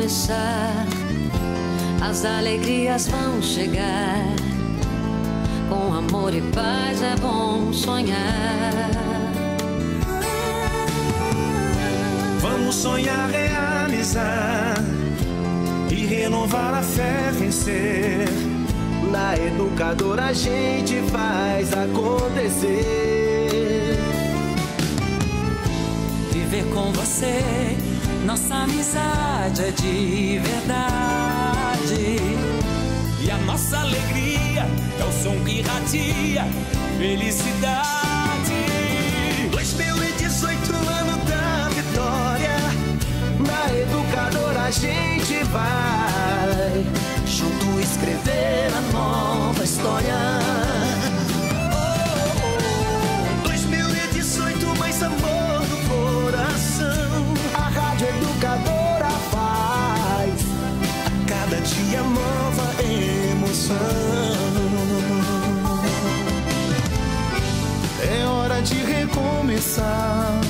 recomeçar, as alegrias vão chegar. Com amor e paz é bom sonhar. Vamos sonhar, realizar e renovar a fé, vencer. Na Educadora a gente faz acontecer. Viver com você, nossa amizade é de verdade. E a nossa alegria é o som que irradia felicidade. 2018, ano da vitória. Na Educadora a gente vai junto escrever a nova história. 2018, mais amor no coração. A Rádio Educadora faz a cada dia nova emoção. É hora de recomeçar,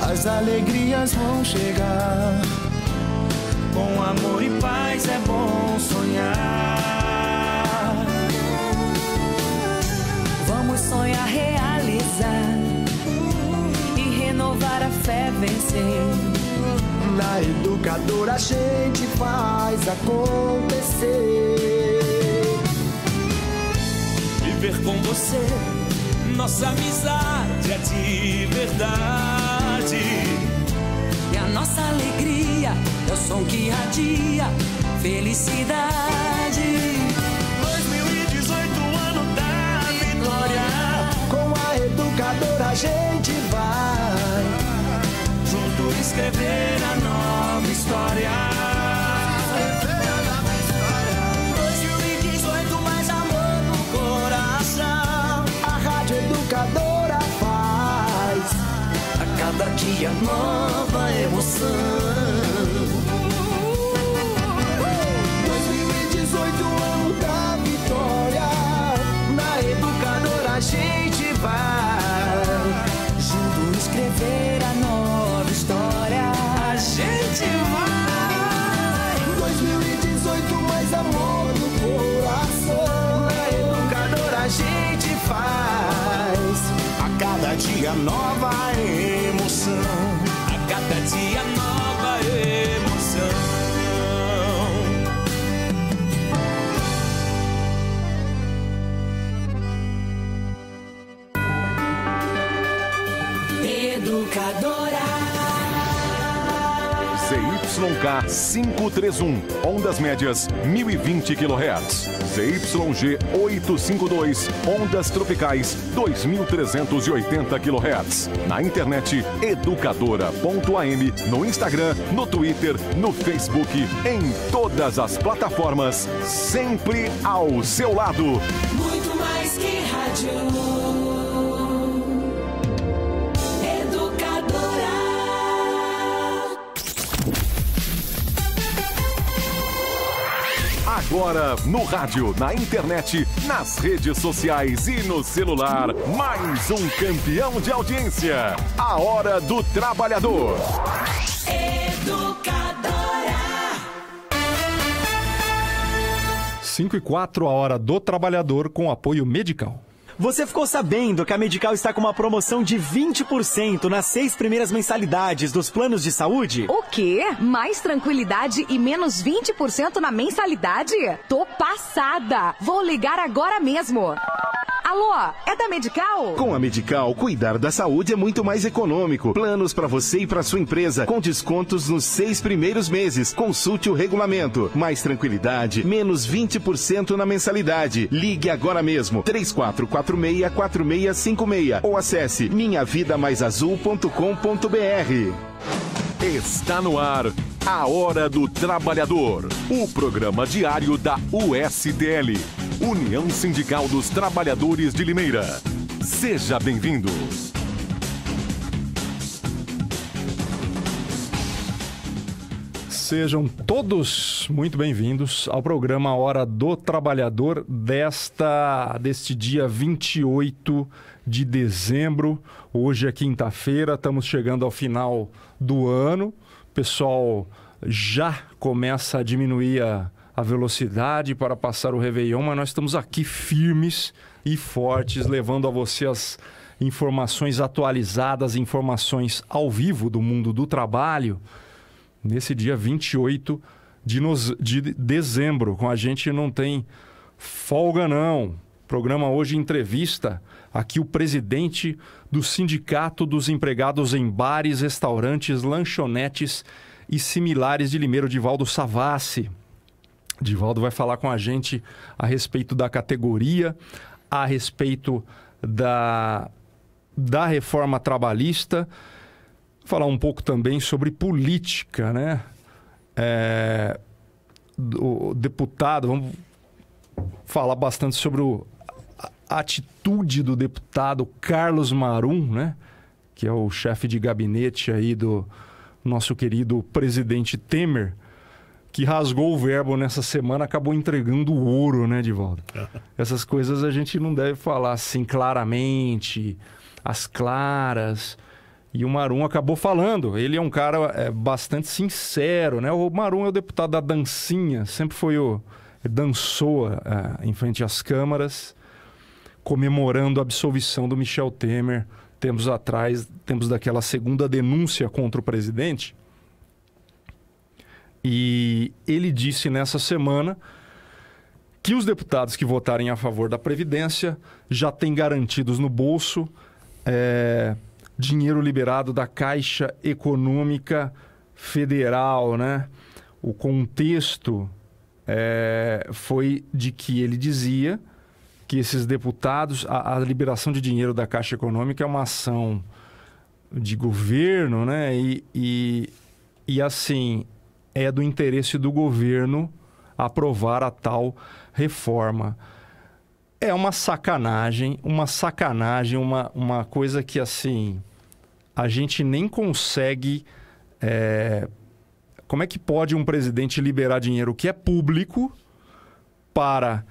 as alegrias vão chegar. Com amor e paz é bom sonhar. Vamos sonhar, realizar e renovar a fé, vencer. Na Educadora a gente faz acontecer. Viver com você, nossa amizade é de verdade. E a nossa alegria é o som que irradia felicidade. 2018, ano da vitória. Com a Educadora a gente vai junto escrever a nova história. 2018, mais amor no coração. A Rádio Educadora faz a cada dia nova emoção. 2018, ano da vitória. Na Educadora a gente vai junto escrever a nova história. A gente vai. 2018, mais amor no coração. Na Educadora a gente faz a cada dia nova emoção. A cada dia nova emoção. Educadora. ZYK 531, ondas médias 1020 kHz. ZYG 852, ondas tropicais 2380 kHz. Na internet educadora.am, no Instagram, no Twitter, no Facebook, em todas as plataformas, sempre ao seu lado. Muito mais que rádio. Agora, no rádio, na internet, nas redes sociais e no celular, mais um campeão de audiência. A Hora do Trabalhador. Educadora. 5h04, a Hora do Trabalhador, com apoio Medical. Você ficou sabendo que a Medical está com uma promoção de 20% nas 6 primeiras mensalidades dos planos de saúde? O quê? Mais tranquilidade e menos 20% na mensalidade? Tô passada! Vou ligar agora mesmo. Alô, é da Medical? Com a Medical, cuidar da saúde é muito mais econômico. Planos para você e para sua empresa, com descontos nos 6 primeiros meses. Consulte o regulamento. Mais tranquilidade, menos 20% na mensalidade. Ligue agora mesmo, 3446-4656 ou acesse minhavidamaisazul.com.br. Está no ar a Hora do Trabalhador, o programa diário da USTL, União Sindical dos Trabalhadores de Limeira. Seja bem-vindo. Sejam todos muito bem-vindos ao programa Hora do Trabalhador deste dia 28 de dezembro. Hoje é quinta-feira, estamos chegando ao final do ano. O pessoal já começa a diminuir a velocidade para passar o Réveillon, mas nós estamos aqui firmes e fortes, levando a você as informações atualizadas, informações ao vivo do mundo do trabalho, nesse dia 28 de dezembro. Com a gente não tem folga, não. Programa hoje entrevista aqui o presidente do Sindicato dos Empregados em Bares, Restaurantes, Lanchonetes e Similares de Limeira, Divaldo Savassi. Divaldo vai falar com a gente a respeito da categoria, a respeito da reforma trabalhista, falar um pouco também sobre política, né? O deputado, vamos falar bastante sobre a atitude do deputado Carlos Marum, né? Que é o chefe de gabinete aí do nosso querido presidente Temer, que rasgou o verbo nessa semana, acabou entregando o ouro, né, Divaldo? Essas coisas a gente não deve falar assim claramente, às claras. E o Marum acabou falando. Ele é um cara bastante sincero, né? O Marum é o deputado da dancinha, sempre foi dançou em frente às câmaras, comemorando a absolvição do Michel Temer. Temos daquela segunda denúncia contra o presidente. E ele disse nessa semana que os deputados que votarem a favor da Previdência já têm garantidos no bolso dinheiro liberado da Caixa Econômica Federal, né? O contexto foi de que ele dizia que esses deputados, a liberação de dinheiro da Caixa Econômica é uma ação de governo, né? E assim, é do interesse do governo aprovar a tal reforma. É uma sacanagem, uma coisa que, assim, a gente nem consegue... Como é que pode um presidente liberar dinheiro que é público para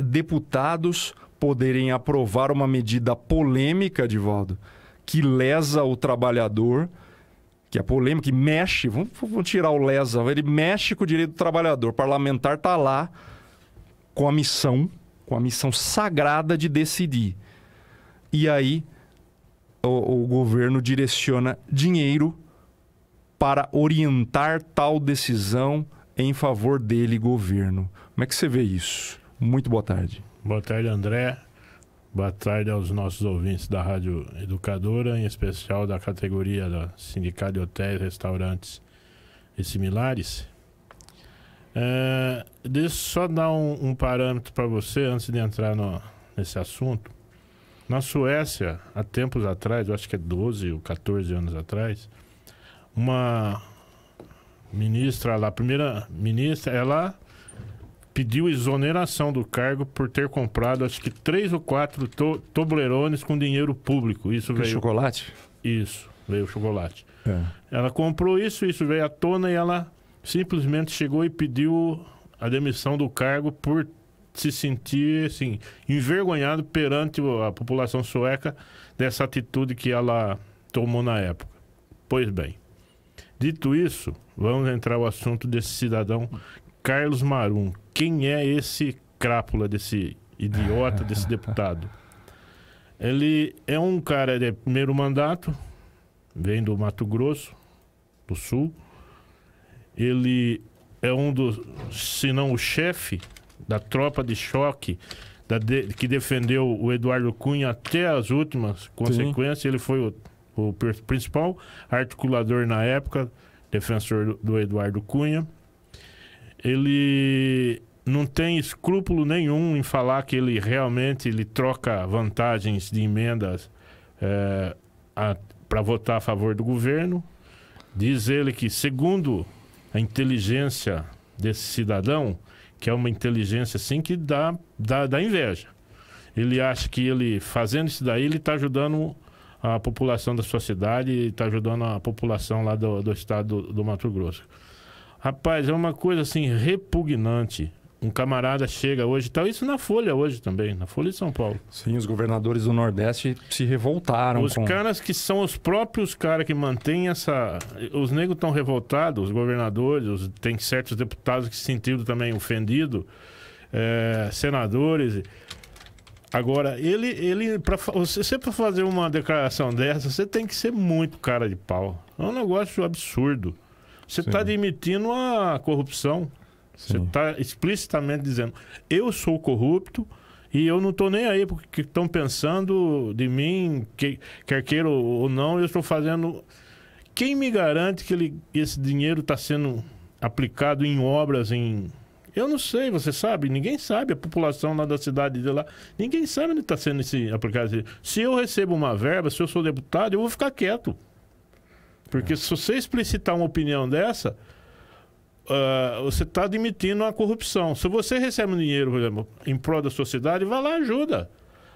deputados poderem aprovar uma medida polêmica, Divaldo, que lesa o trabalhador, que é polêmica, que mexe, vamos tirar o lesa, ele mexe com o direito do trabalhador. O parlamentar está lá com a missão sagrada de decidir. E aí o governo direciona dinheiro para orientar tal decisão em favor dele, governo. Como é que você vê isso? Muito boa tarde. Boa tarde, André. Boa tarde aos nossos ouvintes da Rádio Educadora, em especial da categoria da Sindicato de Hotéis, Restaurantes e Similares. Deixa eu só dar um parâmetro para você antes de entrar nesse assunto. Na Suécia, há tempos atrás, eu acho que é 12 ou 14 anos atrás, uma ministra lá, a primeira ministra, ela pediu exoneração do cargo por ter comprado, acho que 3 ou 4 Toblerones com dinheiro público. Isso veio... chocolate? Isso, veio chocolate. Ela comprou isso veio à tona e ela simplesmente chegou e pediu a demissão do cargo por se sentir, assim, envergonhado perante a população sueca dessa atitude que ela tomou na época. Pois bem, dito isso, vamos entrar no assunto desse cidadão Carlos Marum. Quem é esse crápula, desse idiota, desse deputado? Ele é um cara de primeiro mandato, vem do Mato Grosso do Sul. Ele é um dos, se não o chefe da tropa de choque que defendeu o Eduardo Cunha até as últimas consequências. Sim. Ele foi o principal articulador na época, defensor do Eduardo Cunha. Ele não tem escrúpulo nenhum em falar que ele realmente troca vantagens de emendas para votar a favor do governo. Diz ele que, segundo a inteligência desse cidadão, que é uma inteligência assim que dá inveja. Ele acha que ele, fazendo isso daí, ele está ajudando a população da sua cidade e está ajudando a população lá do estado do Mato Grosso. Rapaz, é uma coisa assim repugnante. um camarada chega hoje, tá isso na Folha hoje também, na Folha de São Paulo. Sim, os governadores do Nordeste se revoltaram. Os caras que são os próprios caras que mantêm essa... Os negros estão revoltados, os governadores, tem certos deputados que se sentiram também ofendidos, senadores. Agora, você para fazer uma declaração dessa, você tem que ser muito cara de pau. É um negócio absurdo. Você está admitindo a corrupção. Você está explicitamente dizendo, eu sou corrupto e eu não estou nem aí porque estão pensando de mim, quer queira ou não, eu estou fazendo... Quem me garante que esse dinheiro está sendo aplicado em obras, Eu não sei, você sabe? Ninguém sabe. A população lá da cidade de lá, ninguém sabe onde está sendo aplicado. Se eu recebo uma verba, se eu sou deputado, eu vou ficar quieto. Porque se você explicitar uma opinião dessa... você está admitindo a corrupção. Se você recebe um dinheiro, por exemplo, em prol da sociedade, vai lá, ajuda.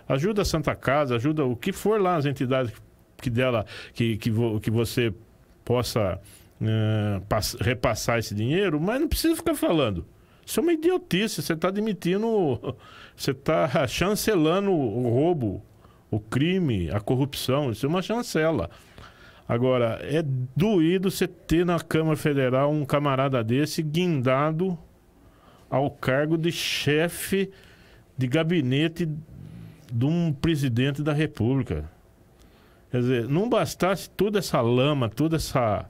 Ajuda a Santa Casa, ajuda o que for lá, as entidades que você possa repassar esse dinheiro, mas não precisa ficar falando. Isso é uma idiotice. Você está admitindo, você está chancelando o roubo, o crime, a corrupção. Isso é uma chancela. Agora, é doído você ter na Câmara Federal um camarada desse guindado ao cargo de chefe de gabinete de um presidente da República. Quer dizer, não bastasse toda essa lama, toda essa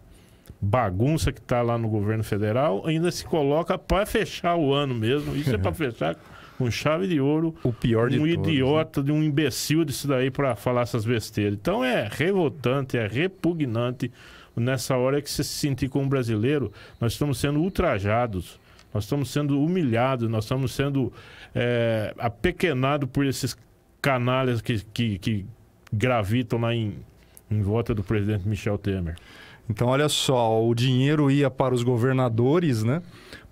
bagunça que está lá no governo federal, ainda se coloca para fechar o ano mesmo. Isso é para fechar com chave de ouro. O pior de todos, idiota, de um imbecil disso daí para falar essas besteiras. Então é revoltante, é repugnante. Nessa hora que você se sentir como brasileiro, nós estamos sendo ultrajados, nós estamos sendo humilhados, nós estamos sendo apequenados por esses canalhas que gravitam lá em volta do presidente Michel Temer. Então, olha só, o dinheiro ia para os governadores, né?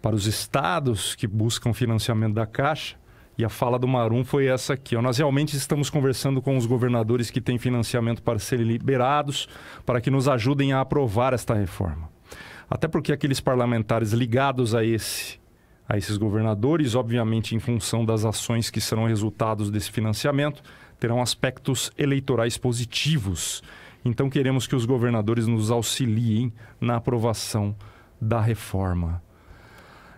Para os estados que buscam financiamento da Caixa. E a fala do Marum foi essa aqui. Nós realmente estamos conversando com os governadores que têm financiamento para serem liberados, para que nos ajudem a aprovar esta reforma. Até porque aqueles parlamentares ligados a esses governadores, obviamente em função das ações que serão resultados desse financiamento, terão aspectos eleitorais positivos. Então queremos que os governadores nos auxiliem na aprovação da reforma.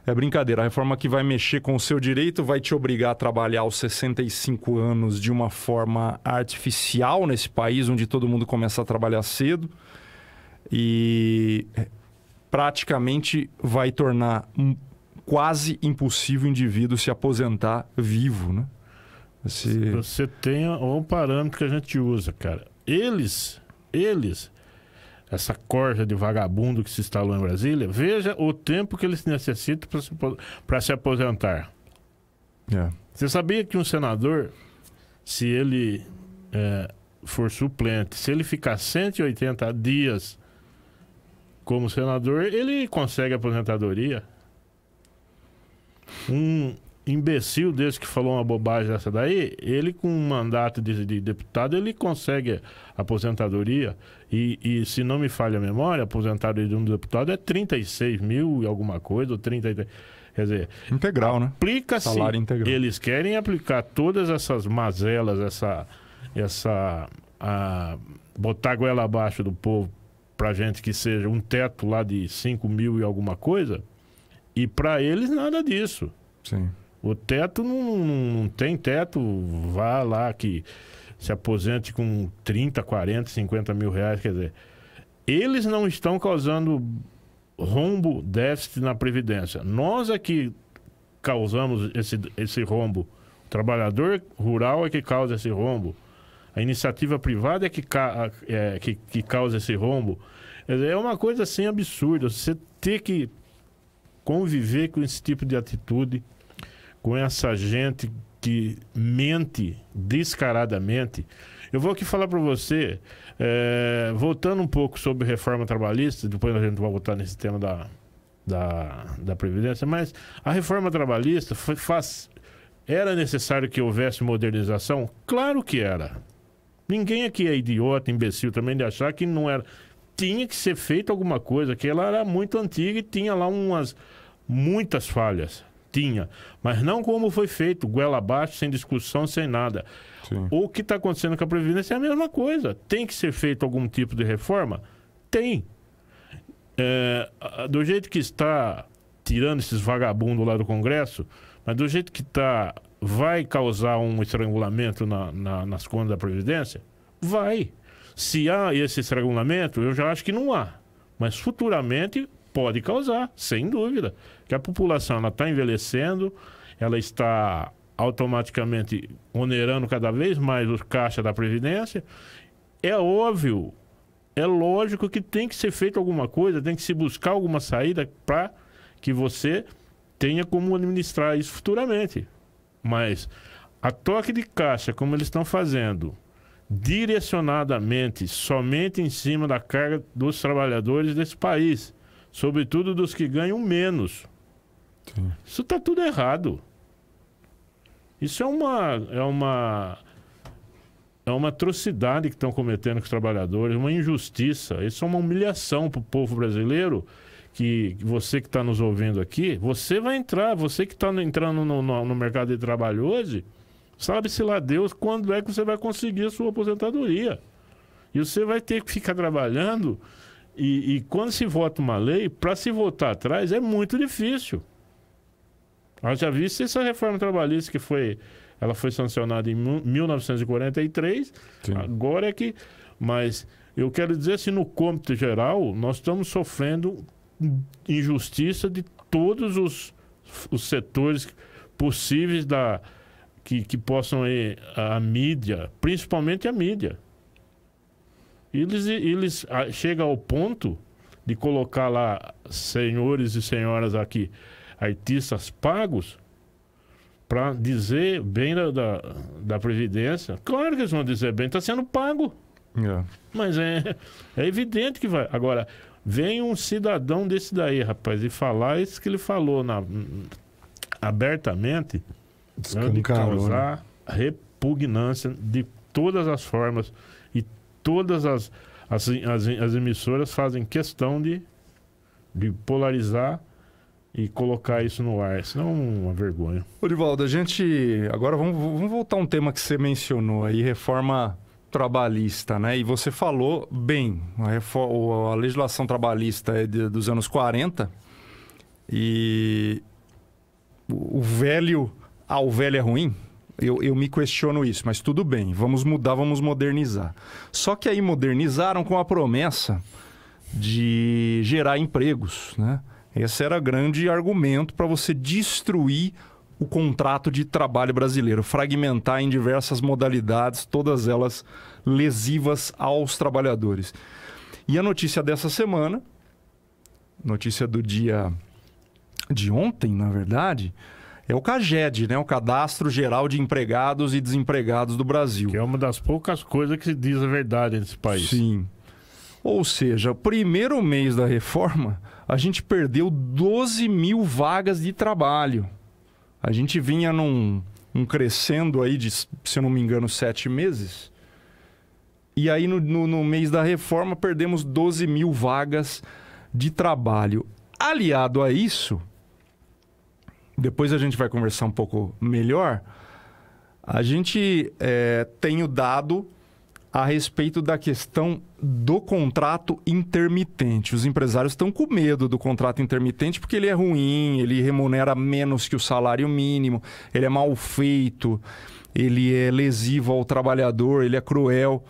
É brincadeira, a reforma que vai mexer com o seu direito vai te obrigar a trabalhar aos 65 anos de uma forma artificial nesse país, onde todo mundo começa a trabalhar cedo. E praticamente vai tornar quase impossível o indivíduo se aposentar vivo, né? Você tem um parâmetro que a gente usa, cara. Eles, essa corja de vagabundo que se instalou em Brasília, veja o tempo que eles necessitam para se aposentar. Você sabia que um senador, se ele for suplente, se ele ficar 180 dias como senador, ele consegue aposentadoria? Um imbecil desse que falou uma bobagem dessa daí, ele com um mandato de deputado, ele consegue aposentadoria. E se não me falha a memória, a aposentadoria de um deputado é 36 mil e alguma coisa, ou 30... Quer dizer... Integral, né? Aplica-se... Salário integral. Eles querem aplicar todas essas mazelas, botar a goela abaixo do povo pra gente que seja um teto lá de 5 mil e alguma coisa, e para eles nada disso. Sim. O teto não tem teto, vá lá que se aposente com 30, 40, 50 mil reais, quer dizer, eles não estão causando rombo, déficit na Previdência. Nós é que causamos esse rombo. O trabalhador rural é que causa esse rombo. A iniciativa privada é que causa esse rombo. Quer dizer, é uma coisa assim absurda. Você ter que conviver com esse tipo de atitude, com essa gente que mente descaradamente. Eu vou aqui falar para você, voltando um pouco sobre reforma trabalhista, depois a gente vai voltar nesse tema da Previdência, mas a reforma trabalhista era necessário que houvesse modernização? Claro que era. Ninguém aqui é idiota, imbecil também de achar que não era. Tinha que ser feita alguma coisa, que ela era muito antiga e tinha lá muitas falhas. Tinha. Mas não como foi feito, goela abaixo, sem discussão, sem nada. Sim. O que está acontecendo com a Previdência é a mesma coisa. Tem que ser feito algum tipo de reforma? Tem. Do jeito que está, tirando esses vagabundos lá do Congresso, mas do jeito que está, vai causar um estrangulamento nas contas da Previdência? Vai. Se há esse estrangulamento, eu já acho que não há. Mas futuramente pode causar, sem dúvida. Que a população está envelhecendo, ela está automaticamente onerando cada vez mais os caixas da Previdência. É óbvio, é lógico que tem que ser feito alguma coisa, tem que se buscar alguma saída para que você tenha como administrar isso futuramente. Mas a toque de caixa, como eles estão fazendo, direcionadamente, somente em cima da carga dos trabalhadores desse país, sobretudo dos que ganham menos. Sim. Isso está tudo errado. Isso é uma atrocidade que estão cometendo com os trabalhadores, uma injustiça. Isso é uma humilhação para o povo brasileiro, que você que está nos ouvindo aqui, você vai entrar, você que está entrando no mercado de trabalho hoje, sabe-se lá Deus quando é que você vai conseguir a sua aposentadoria. E você vai ter que ficar trabalhando, e quando se vota uma lei, para se votar atrás é muito difícil. Eu já vi essa reforma trabalhista ela foi sancionada em 1943, sim. Agora é que... Mas eu quero dizer assim, no cômputo geral, nós estamos sofrendo injustiça de todos os setores possíveis que possam ir a mídia, principalmente a mídia. Eles chegam ao ponto de colocar lá senhores e senhoras aqui, artistas pagos, para dizer bem da Previdência. Claro que eles vão dizer bem, está sendo pago. Mas é evidente que vai. Agora, vem um cidadão desse daí, rapaz, e falar isso que ele falou abertamente, de causar repugnância de todas as formas, e todas as emissoras fazem questão de polarizar e colocar isso no ar. Isso não é uma vergonha. Orivaldo, agora vamos voltar a um tema que você mencionou aí, reforma trabalhista, né? E você falou bem, a legislação trabalhista é dos anos 40 e o velho é ruim? Eu me questiono isso, mas tudo bem, vamos mudar, vamos modernizar. Só que aí modernizaram com a promessa de gerar empregos, né? Esse era o grande argumento para você destruir o contrato de trabalho brasileiro, fragmentar em diversas modalidades, todas elas lesivas aos trabalhadores. E a notícia dessa semana, notícia do dia de ontem, na verdade, é o CAGED, né? O Cadastro Geral de Empregados e Desempregados do Brasil. Que é uma das poucas coisas que se diz a verdade nesse país. Sim. Ou seja, o primeiro mês da reforma, a gente perdeu 12 mil vagas de trabalho. A gente vinha num crescendo aí de, se eu não me engano, 7 meses. E aí no mês da reforma perdemos 12 mil vagas de trabalho. Aliado a isso, depois a gente vai conversar um pouco melhor, a gente tem o dado a respeito da questão do contrato intermitente. Os empresários estão com medo do contrato intermitente porque ele é ruim, ele remunera menos que o salário mínimo, ele é mal feito, ele é lesivo ao trabalhador, ele é cruel.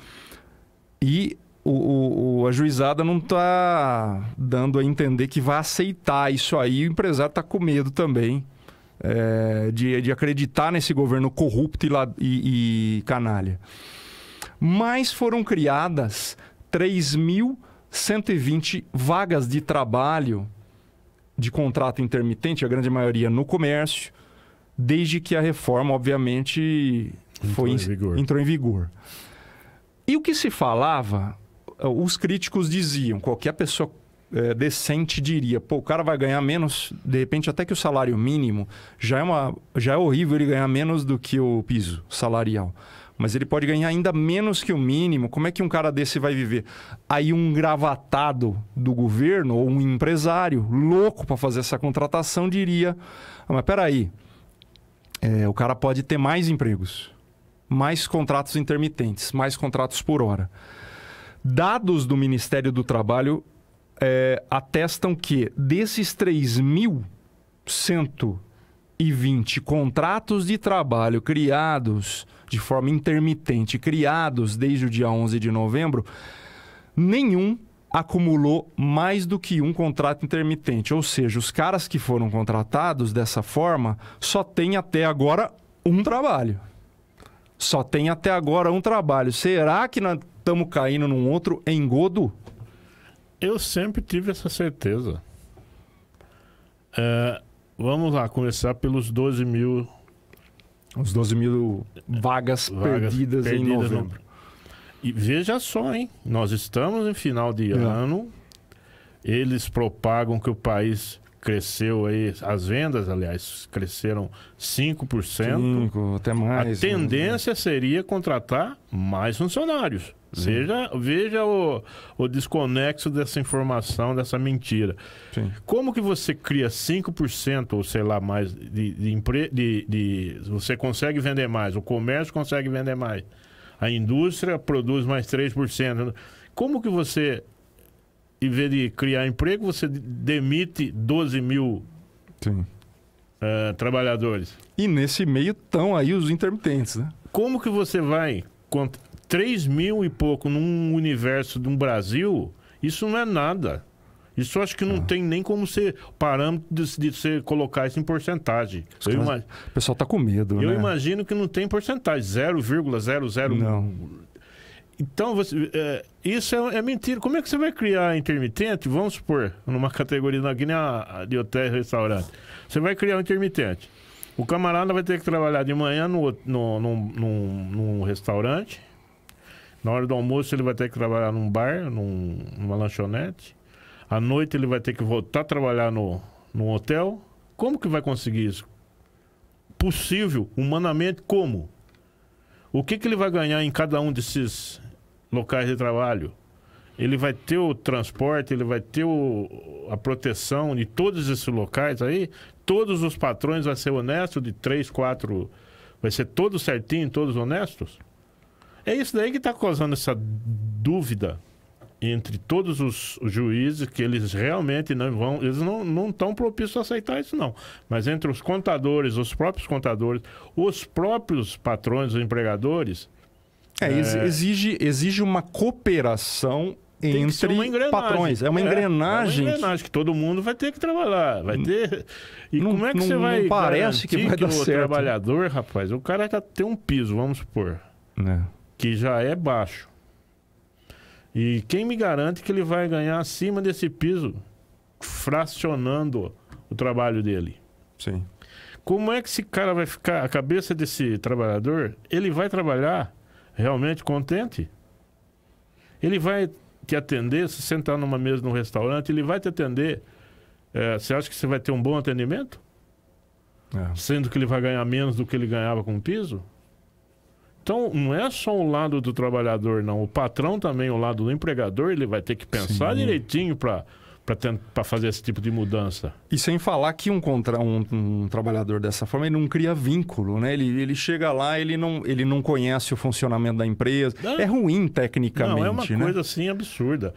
E a juizada não está dando a entender que vai aceitar isso aí. O empresário está com medo também de acreditar nesse governo corrupto e canalha. Mas foram criadas 3.120 vagas de trabalho de contrato intermitente, a grande maioria no comércio, desde que a reforma, obviamente, entrou em vigor. E o que se falava, os críticos diziam, qualquer pessoa decente diria, pô, o cara vai ganhar menos, de repente até que o salário mínimo, já é horrível ele ganhar menos do que o piso salarial. mas ele pode ganhar ainda menos que o mínimo. Como é que um cara desse vai viver? Aí um gravatado do governo ou um empresário louco para fazer essa contratação diria, mas peraí, o cara pode ter mais empregos, mais contratos intermitentes, mais contratos por hora. Dados do Ministério do Trabalho atestam que desses 3.120 contratos de trabalho criados de forma intermitente, criados desde o dia 11 de novembro, nenhum acumulou mais do que um contrato intermitente. Ou seja, os caras que foram contratados dessa forma só têm até agora um trabalho. Só tem até agora um trabalho. Será que nós estamos caindo num outro engodo? Eu sempre tive essa certeza. Vamos lá, começar pelos 12 mil... Os 12 mil vagas perdidas em novembro. E veja só, hein? Nós estamos em final de ano. Eles propagam que o país cresceu aí, as vendas, aliás, cresceram 5%. 5%, até mais. A tendência seria contratar mais funcionários. Veja o desconexo dessa informação, dessa mentira. Sim. Como que você cria 5% ou sei lá mais você consegue vender mais, o comércio consegue vender mais, a indústria produz mais 3%. Como que você, em vez de criar emprego, você demite 12 mil trabalhadores? E nesse meio estão aí os intermitentes, né? Como que você vai... 3 mil e pouco num universo de um Brasil, isso não é nada. Isso acho que não tem nem como ser parâmetro de você colocar isso em porcentagem. O pessoal está com medo, né? Eu imagino que não tem porcentagem, 0,00. Não. Então, isso é mentira. Como é que você vai criar intermitente? Vamos supor, numa categoria aqui nem a de hotel e restaurante. Você vai criar um intermitente. O camarada vai ter que trabalhar de manhã num restaurante. Na hora do almoço ele vai ter que trabalhar num bar, numa lanchonete. À noite ele vai ter que voltar a trabalhar num hotel. Como que vai conseguir isso? Possível, humanamente, como? O que ele vai ganhar em cada um desses locais de trabalho? Ele vai ter o transporte, ele vai ter a proteção de todos esses locais aí. Todos os patrões vão ser honestos, de 3, 4... Vai ser todos certinho, todos honestos? É isso daí que está causando essa dúvida entre todos os juízes, que eles realmente eles não estão propícios a aceitar isso, não. Mas entre os contadores, os próprios patrões, os empregadores... Exige uma cooperação entre patrões. É uma engrenagem. É uma engrenagem que todo mundo vai ter que trabalhar. Vai ter... E como é que você vai parece que vai dar certo. O trabalhador, rapaz, o cara já tem um piso, vamos supor, que já é baixo. E quem me garante que ele vai ganhar acima desse piso, fracionando o trabalho dele? Sim. Como é que esse cara vai ficar, a cabeça desse trabalhador, ele vai trabalhar realmente contente? Ele vai te atender, se sentar numa mesa num restaurante, ele vai te atender. Você acha que você vai ter um bom atendimento? Sendo que ele vai ganhar menos do que ele ganhava com o piso? Então, não é só o lado do trabalhador, não. O patrão também, o lado do empregador, ele vai ter que pensar direitinho para fazer esse tipo de mudança. E sem falar que um trabalhador dessa forma, ele não cria vínculo, né? Ele chega lá, ele não conhece o funcionamento da empresa. É ruim tecnicamente, não, é uma coisa assim absurda.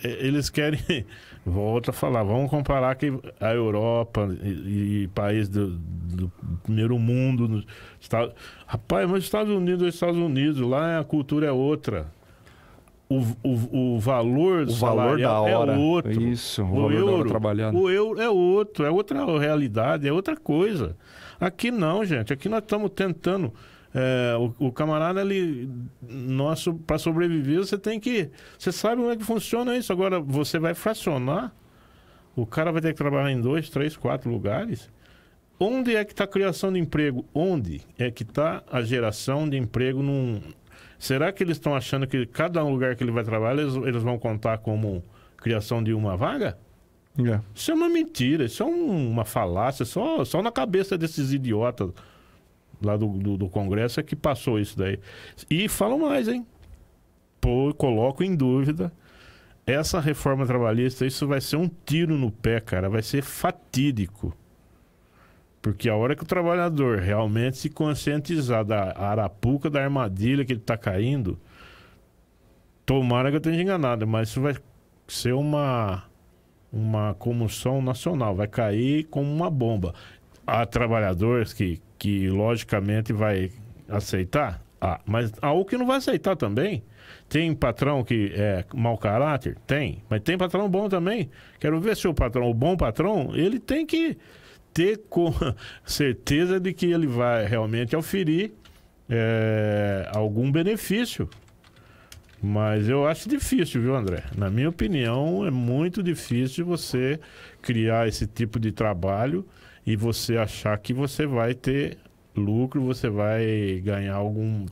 Eles querem... Volto a falar, vamos comparar que a Europa e países do primeiro mundo... Rapaz, mas Estados Unidos, lá a cultura é outra. O valor salarial da hora é outro. Isso, o valor da hora trabalhada. O euro é outro, é outra realidade, é outra coisa. Aqui não, gente. Aqui nós estamos tentando... o camarada ali, nosso, para sobreviver, você sabe como é que funciona isso. Agora, você vai fracionar, o cara vai ter que trabalhar em 2, 3, 4 lugares. Onde é que está a criação de emprego? Onde é que está a geração de emprego? Será que eles estão achando que cada lugar que ele vai trabalhar, eles vão contar como criação de uma vaga? Isso é uma mentira, isso é uma falácia, só na cabeça desses idiotas lá do Congresso é que passou isso daí. E falam mais, hein? Coloco em dúvida essa reforma trabalhista. Isso vai ser um tiro no pé, cara. Vai ser fatídico. Porque a hora que o trabalhador realmente se conscientizar da arapuca, da armadilha que ele está caindo, tomara que eu esteja enganado, mas isso vai ser uma comoção nacional, vai cair como uma bomba. Há trabalhadores que logicamente vai aceitar, mas há o que não vai aceitar também. Tem patrão que é mau caráter? Tem, mas tem patrão bom também. Quero ver se o bom patrão, ele tem que ter com certeza de que ele vai realmente oferir algum benefício. Mas eu acho difícil, viu, André? Na minha opinião, é muito difícil você criar esse tipo de trabalho e você achar que você vai ter lucro, você vai ganhar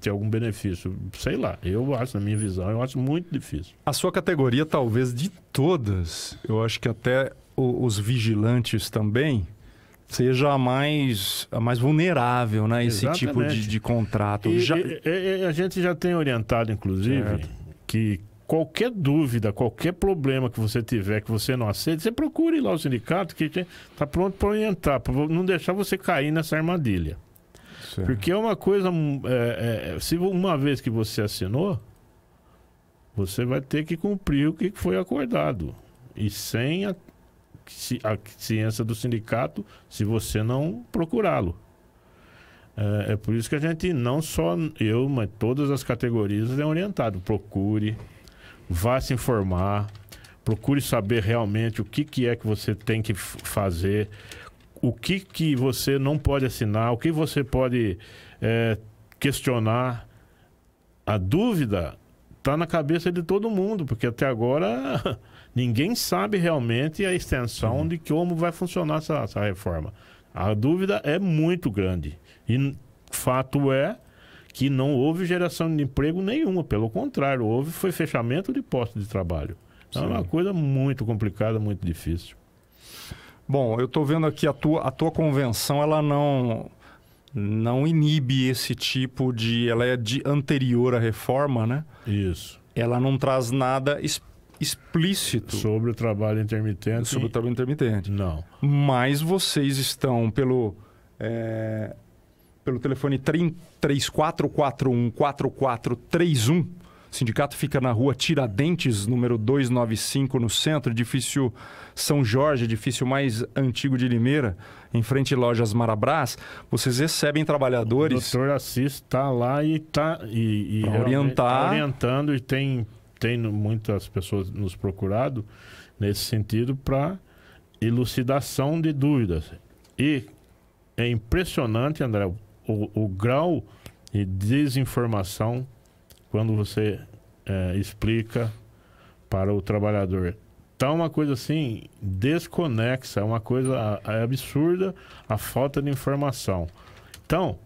ter algum benefício. Sei lá, eu acho, na minha visão, eu acho muito difícil. A sua categoria, talvez, de todas, eu acho que até os vigilantes também, seja a mais vulnerável, né? Esse tipo de contrato. A gente já tem orientado, inclusive, que qualquer dúvida, qualquer problema que você tiver, que você não aceite, você procure lá o sindicato que está pronto para orientar, para não deixar você cair nessa armadilha. Certo. Porque é uma coisa... se uma vez que você assinou, você vai ter que cumprir o que foi acordado. E sem a ciência do sindicato, se você não procurá-lo. É por isso que a gente, não só eu, mas todas as categorias é orientado. Procure, vá se informar, procure saber realmente o que é que você tem que fazer, o que você não pode assinar, o que você pode questionar. A dúvida está na cabeça de todo mundo, porque até agora ninguém sabe realmente a extensão de como vai funcionar essa reforma. A dúvida é muito grande. E fato é que não houve geração de emprego nenhuma. Pelo contrário, foi fechamento de postos de trabalho. Então, é uma coisa muito complicada, muito difícil. Bom, eu estou vendo aqui a tua convenção, ela não inibe esse tipo de... Ela é anterior à reforma, né? Isso. Ela não traz nada explícito sobre o trabalho intermitente. Sobre o trabalho intermitente. Não. Mas vocês estão pelo telefone 3441-4431. O sindicato fica na rua Tiradentes, número 295, no centro, edifício São Jorge, edifício mais antigo de Limeira, em frente a Lojas Marabras. Vocês recebem trabalhadores... O doutor Assis está lá e está orientando, e tem muitas pessoas nos procurado nesse sentido para elucidação de dúvidas. E é impressionante, André, o grau de desinformação quando você explica para o trabalhador. Tá uma coisa assim, desconexa, é uma coisa absurda a falta de informação. Então,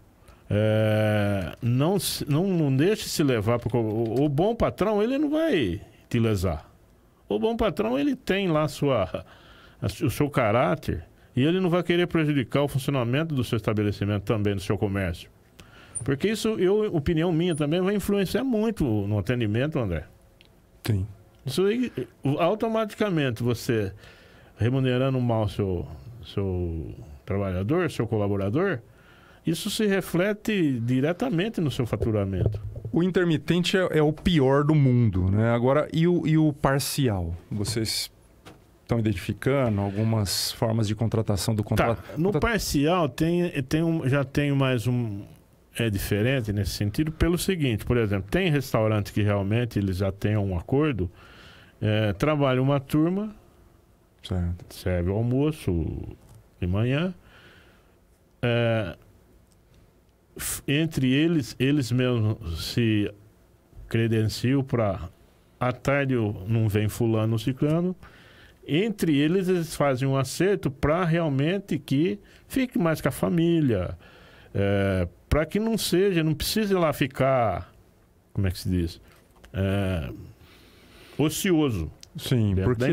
não deixe se levar, porque o bom patrão, ele não vai te lesar. O bom patrão, ele tem lá o seu caráter, e ele não vai querer prejudicar o funcionamento do seu estabelecimento também, do seu comércio. Porque isso, opinião minha também, vai influenciar muito no atendimento, André. Sim. Isso aí, automaticamente, você remunerando mal seu trabalhador, seu colaborador, isso se reflete diretamente no seu faturamento. O intermitente é o pior do mundo, né? Agora, e o parcial? Vocês estão identificando algumas formas de contratação do contrato? No parcial, já tem mais um... É diferente nesse sentido pelo seguinte, por exemplo, tem restaurantes que realmente eles já têm um acordo, trabalha uma turma, certo, serve o almoço de manhã, entre eles mesmos se credenciam para à tarde não vem fulano, ciclano, entre eles fazem um acerto para realmente que fique mais com a família, para que não precise lá ficar, como é que se diz, ocioso. Sim, porque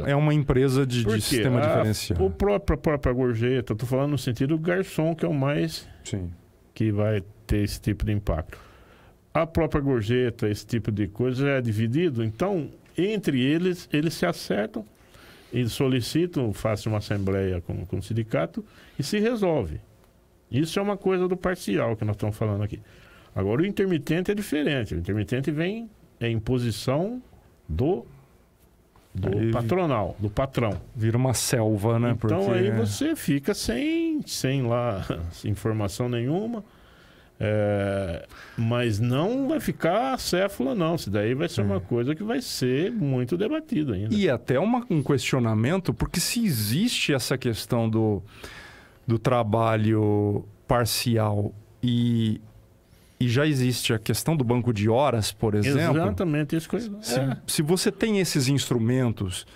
é uma empresa de sistema diferenciado. A própria gorjeta, estou falando no sentido do garçom, que é o mais que vai ter esse tipo de impacto. A própria gorjeta, esse tipo de coisa já é dividido, então, entre eles se acertam, eles solicitam, fazem uma assembleia com o sindicato e se resolve. Isso é uma coisa do parcial que nós estamos falando aqui. Agora, o intermitente é diferente. O intermitente vem em imposição do patronal, do patrão. Vira uma selva, né? Então, aí você fica sem lá informação nenhuma. Mas não vai ficar acéfala, não. Isso daí vai ser uma coisa que vai ser muito debatida ainda. E até um questionamento, porque se existe essa questão do trabalho parcial e já existe a questão do banco de horas, por exemplo. Exatamente isso que se você tem esses instrumentos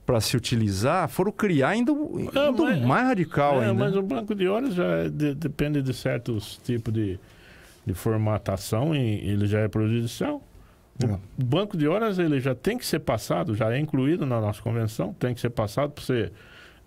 para se utilizar, foram criar ainda mais radical ainda. Mas o banco de horas já depende de certos tipos de formatação e ele já é prejudicial. O banco de horas ele já tem que ser passado, já é incluído na nossa convenção, tem que ser passado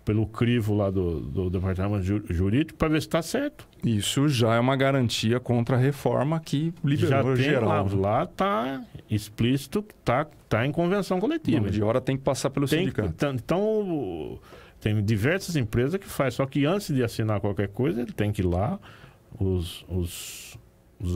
pelo crivo lá do departamento jurídico para ver se está certo. Isso já é uma garantia contra a reforma que liberou geral. Lá está explícito que está em convenção coletiva. De hora tem que passar pelo sindicato. Então, tem diversas empresas que fazem, só que antes de assinar qualquer coisa, ele tem que ir lá, os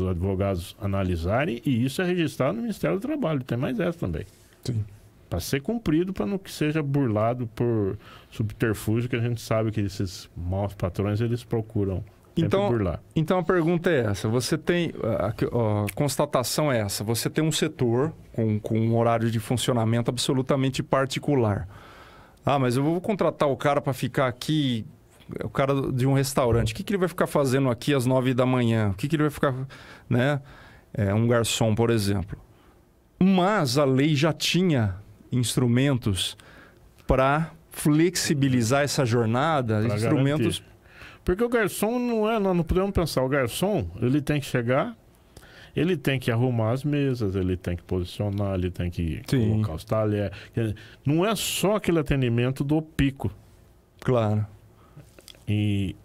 advogados analisarem, e isso é registrado no Ministério do Trabalho. Tem mais essa também. Sim. Para ser cumprido, para não que seja burlado por subterfúgio, que a gente sabe que esses maus patrões eles procuram burlar. Então a pergunta é essa: você tem a constatação é essa? Você tem um setor com um horário de funcionamento absolutamente particular. Mas eu vou contratar o cara para ficar aqui, o cara de um restaurante. O que ele vai ficar fazendo aqui às 9 da manhã? O que ele vai ficar, né? Um garçom, por exemplo. Mas a lei já tinha instrumentos para flexibilizar essa jornada, pra instrumentos... Garantir. Porque o garçom nós não podemos pensar, o garçom, ele tem que chegar, ele tem que arrumar as mesas, ele tem que posicionar, ele tem que colocar os talheres. Não é só aquele atendimento do pico. Claro. E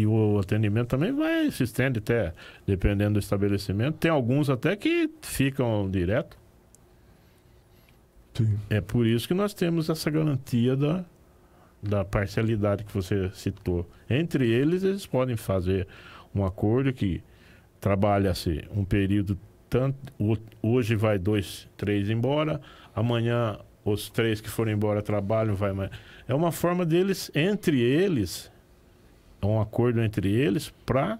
o atendimento também se estende até, dependendo do estabelecimento. Tem alguns até que ficam direto. Sim. É por isso que nós temos essa garantia da parcialidade que você citou. Entre eles podem fazer um acordo que trabalha-se um período tanto. Hoje vai 2, 3 embora, amanhã os 3 que forem embora trabalham, vai mais. É uma forma deles, entre eles, é um acordo entre eles para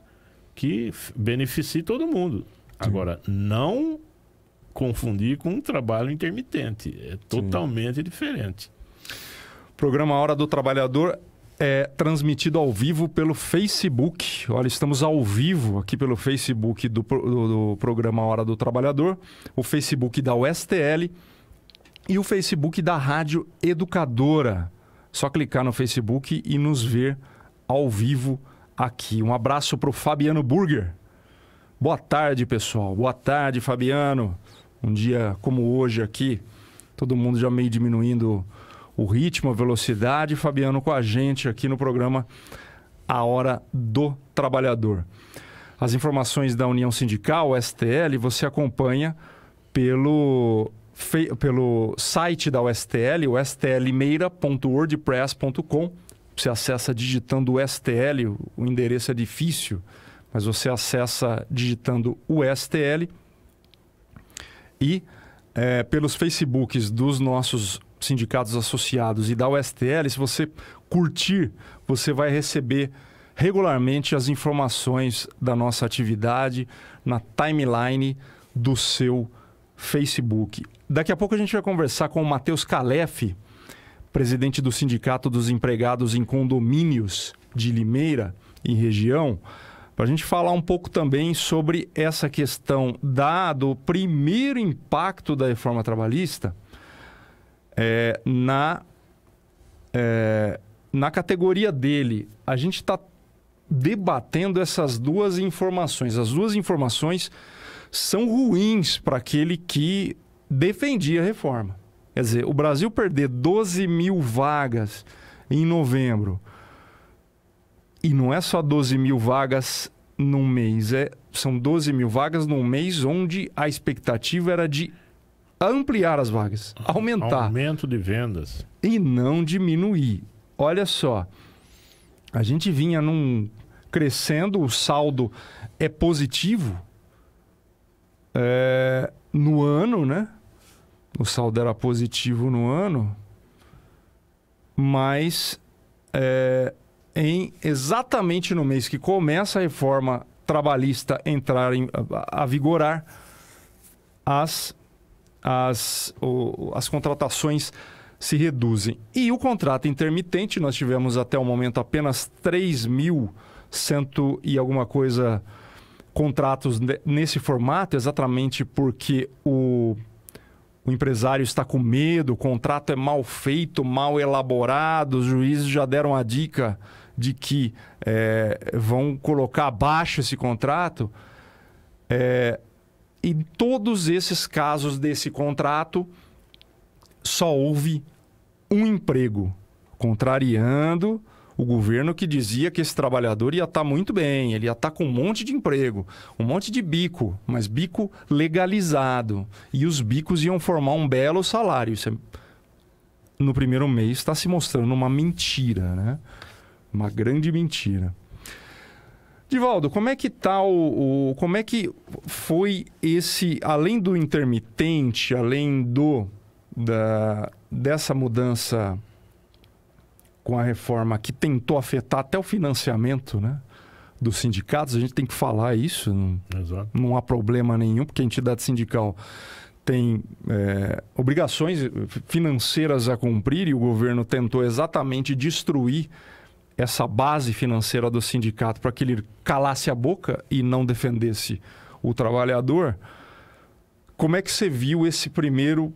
que beneficie todo mundo. Agora, não confundir com um trabalho intermitente. É totalmente diferente. O programa Hora do Trabalhador é transmitido ao vivo pelo Facebook. Olha, estamos ao vivo aqui pelo Facebook do programa Hora do Trabalhador, o Facebook da USTL e o Facebook da Rádio Educadora. Só clicar no Facebook e nos ver ao vivo aqui. Um abraço para o Fabiano Burger. Boa tarde, pessoal. Boa tarde, Fabiano. Um dia como hoje aqui, todo mundo já meio diminuindo o ritmo, a velocidade. Fabiano com a gente aqui no programa A Hora do Trabalhador. As informações da União Sindical, STL, você acompanha pelo site da USTL, o stlmeira.wordpress.com. Você acessa digitando o STL, o endereço é difícil, mas você acessa digitando o STL. E pelos Facebooks dos nossos sindicatos associados e da USTL, se você curtir, você vai receber regularmente as informações da nossa atividade na timeline do seu Facebook. Daqui a pouco a gente vai conversar com o Matheus Calef, presidente do Sindicato dos Empregados em Condomínios de Limeira e região, para a gente falar um pouco também sobre essa questão do primeiro impacto da reforma trabalhista na categoria dele. A gente está debatendo essas duas informações. As duas informações são ruins para aquele que defendia a reforma. Quer dizer, o Brasil perder 12 mil vagas em novembro, e não é só 12 mil vagas num mês. São 12 mil vagas num mês onde a expectativa era de ampliar as vagas, aumentar. Aumento de vendas. E não diminuir. Olha só, a gente vinha crescendo, o saldo é positivo no ano, né? O saldo era positivo no ano, mas exatamente no mês que começa a reforma trabalhista entrar a vigorar, as contratações se reduzem. E o contrato intermitente, nós tivemos até o momento apenas 3.100 e alguma coisa contratos nesse formato, exatamente porque o empresário está com medo, o contrato é mal feito, mal elaborado, os juízes já deram a dica de que vão colocar abaixo esse contrato. Em todos esses casos desse contrato, só houve um emprego, contrariando o governo que dizia que esse trabalhador ia estar muito bem, ele ia estar com um monte de emprego, um monte de bico, mas bico legalizado. E os bicos iam formar um belo salário. Isso no primeiro mês está se mostrando uma mentira, né? Uma grande mentira. Divaldo, como é que tá como é que foi além do intermitente, além dessa mudança com a reforma que tentou afetar até o financiamento, né, dos sindicatos? A gente tem que falar isso, não há problema nenhum, porque a entidade sindical tem obrigações financeiras a cumprir e o governo tentou exatamente destruir essa base financeira do sindicato para que ele calasse a boca e não defendesse o trabalhador. Como é que você viu esse primeiro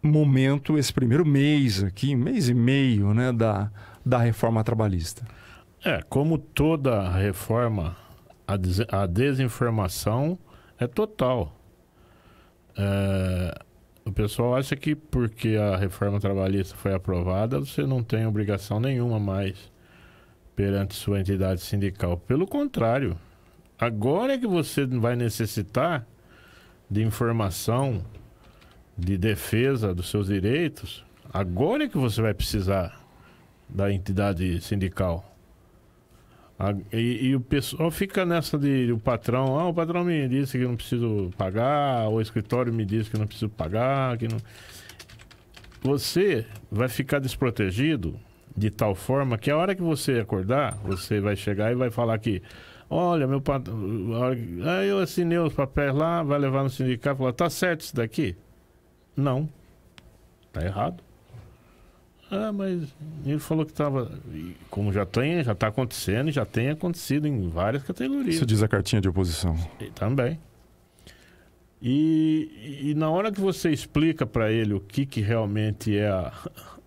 momento, esse primeiro mês aqui, mês e meio, né, da reforma trabalhista? Como toda reforma, a desinformação é total. O pessoal acha que porque a reforma trabalhista foi aprovada, você não tem obrigação nenhuma mais perante sua entidade sindical. Pelo contrário, agora é que você vai necessitar de informação, de defesa dos seus direitos, agora é que você vai precisar da entidade sindical. E o pessoal fica nessa o patrão, o patrão me disse que não preciso pagar, o escritório me disse que não preciso pagar, que não... Você vai ficar desprotegido de tal forma que a hora que você acordar, você vai chegar e vai falar que, olha, meu patrão, eu assinei os papéis lá, vai levar no sindicato e falar, tá certo isso daqui? Não, tá errado. Mas ele falou que estava, como já está acontecendo, já tem acontecido em várias categorias. Isso diz a cartinha de oposição. Também. E na hora que você explica para ele o que realmente é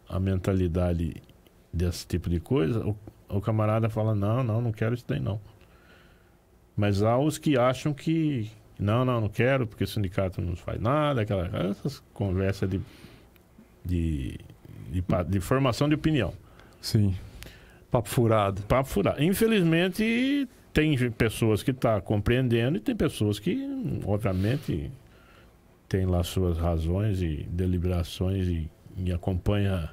a mentalidade desse tipo de coisa, o camarada fala, não quero isso daí não. Mas há os que acham que não quero, porque o sindicato não faz nada, essas conversas de formação de opinião. Sim. Papo furado. Papo furado. Infelizmente, tem pessoas que estão compreendendo e tem pessoas que, obviamente, têm lá suas razões e deliberações e acompanha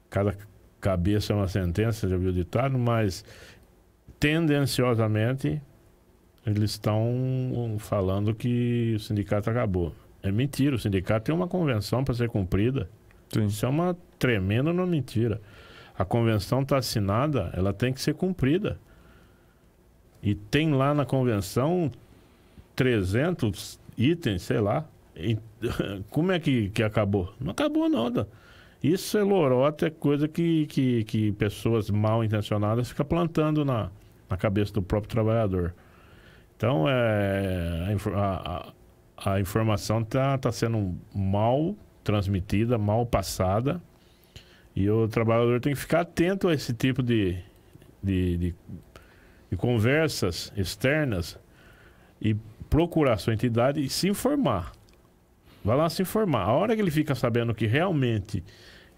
cada cabeça é uma sentença, já viu o ditado, mas tendenciosamente eles estão falando que o sindicato acabou. É mentira, o sindicato tem uma convenção para ser cumprida. Sim. Isso é uma tremenda mentira. A convenção está assinada, ela tem que ser cumprida. E tem lá na convenção 300 itens, sei lá. Como é que acabou? Não acabou nada. Isso é lorota, é coisa que pessoas mal intencionadas ficam plantando na cabeça do próprio trabalhador. Então, a informação está sendo mal transmitida, mal passada, e o trabalhador tem que ficar atento a esse tipo de conversas externas e procurar sua entidade e se informar. Vai lá se informar. A hora que ele fica sabendo que realmente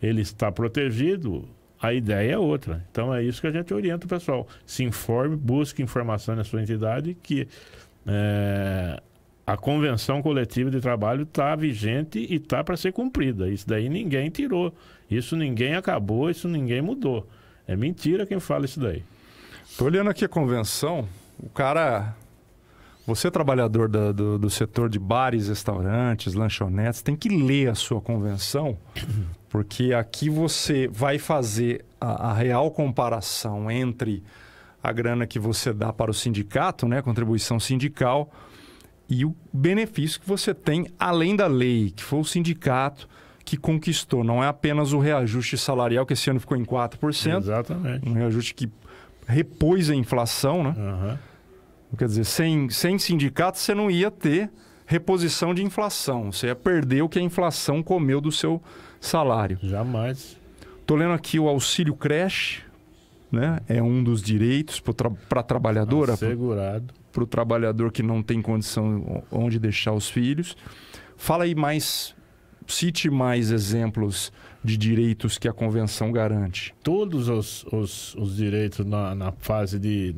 ele está protegido, a ideia é outra. Então é isso que a gente orienta o pessoal. Se informe, busque informação na sua entidade que a convenção coletiva de trabalho está vigente e está para ser cumprida. Isso daí ninguém tirou. Isso ninguém acabou, isso ninguém mudou. É mentira quem fala isso daí. Estou olhando aqui a convenção, o cara... Você, trabalhador do setor de bares, restaurantes, lanchonetes, tem que ler a sua convenção, porque aqui você vai fazer a real comparação entre a grana que você dá para o sindicato, né, contribuição sindical, e o benefício que você tem além da lei, que foi o sindicato que conquistou. Não é apenas o reajuste salarial, que esse ano ficou em 4%. Exatamente. Um reajuste que repôs a inflação, né? Uhum. Quer dizer, sem sindicato você não ia ter reposição de inflação. Você ia perder o que a inflação comeu do seu salário. Jamais. Estou lendo aqui o auxílio creche, né? É um dos direitos para a trabalhadora. Assegurado. Para o trabalhador que não tem condição onde deixar os filhos. Fala aí mais, cite mais exemplos de direitos que a convenção garante. Todos os direitos na fase de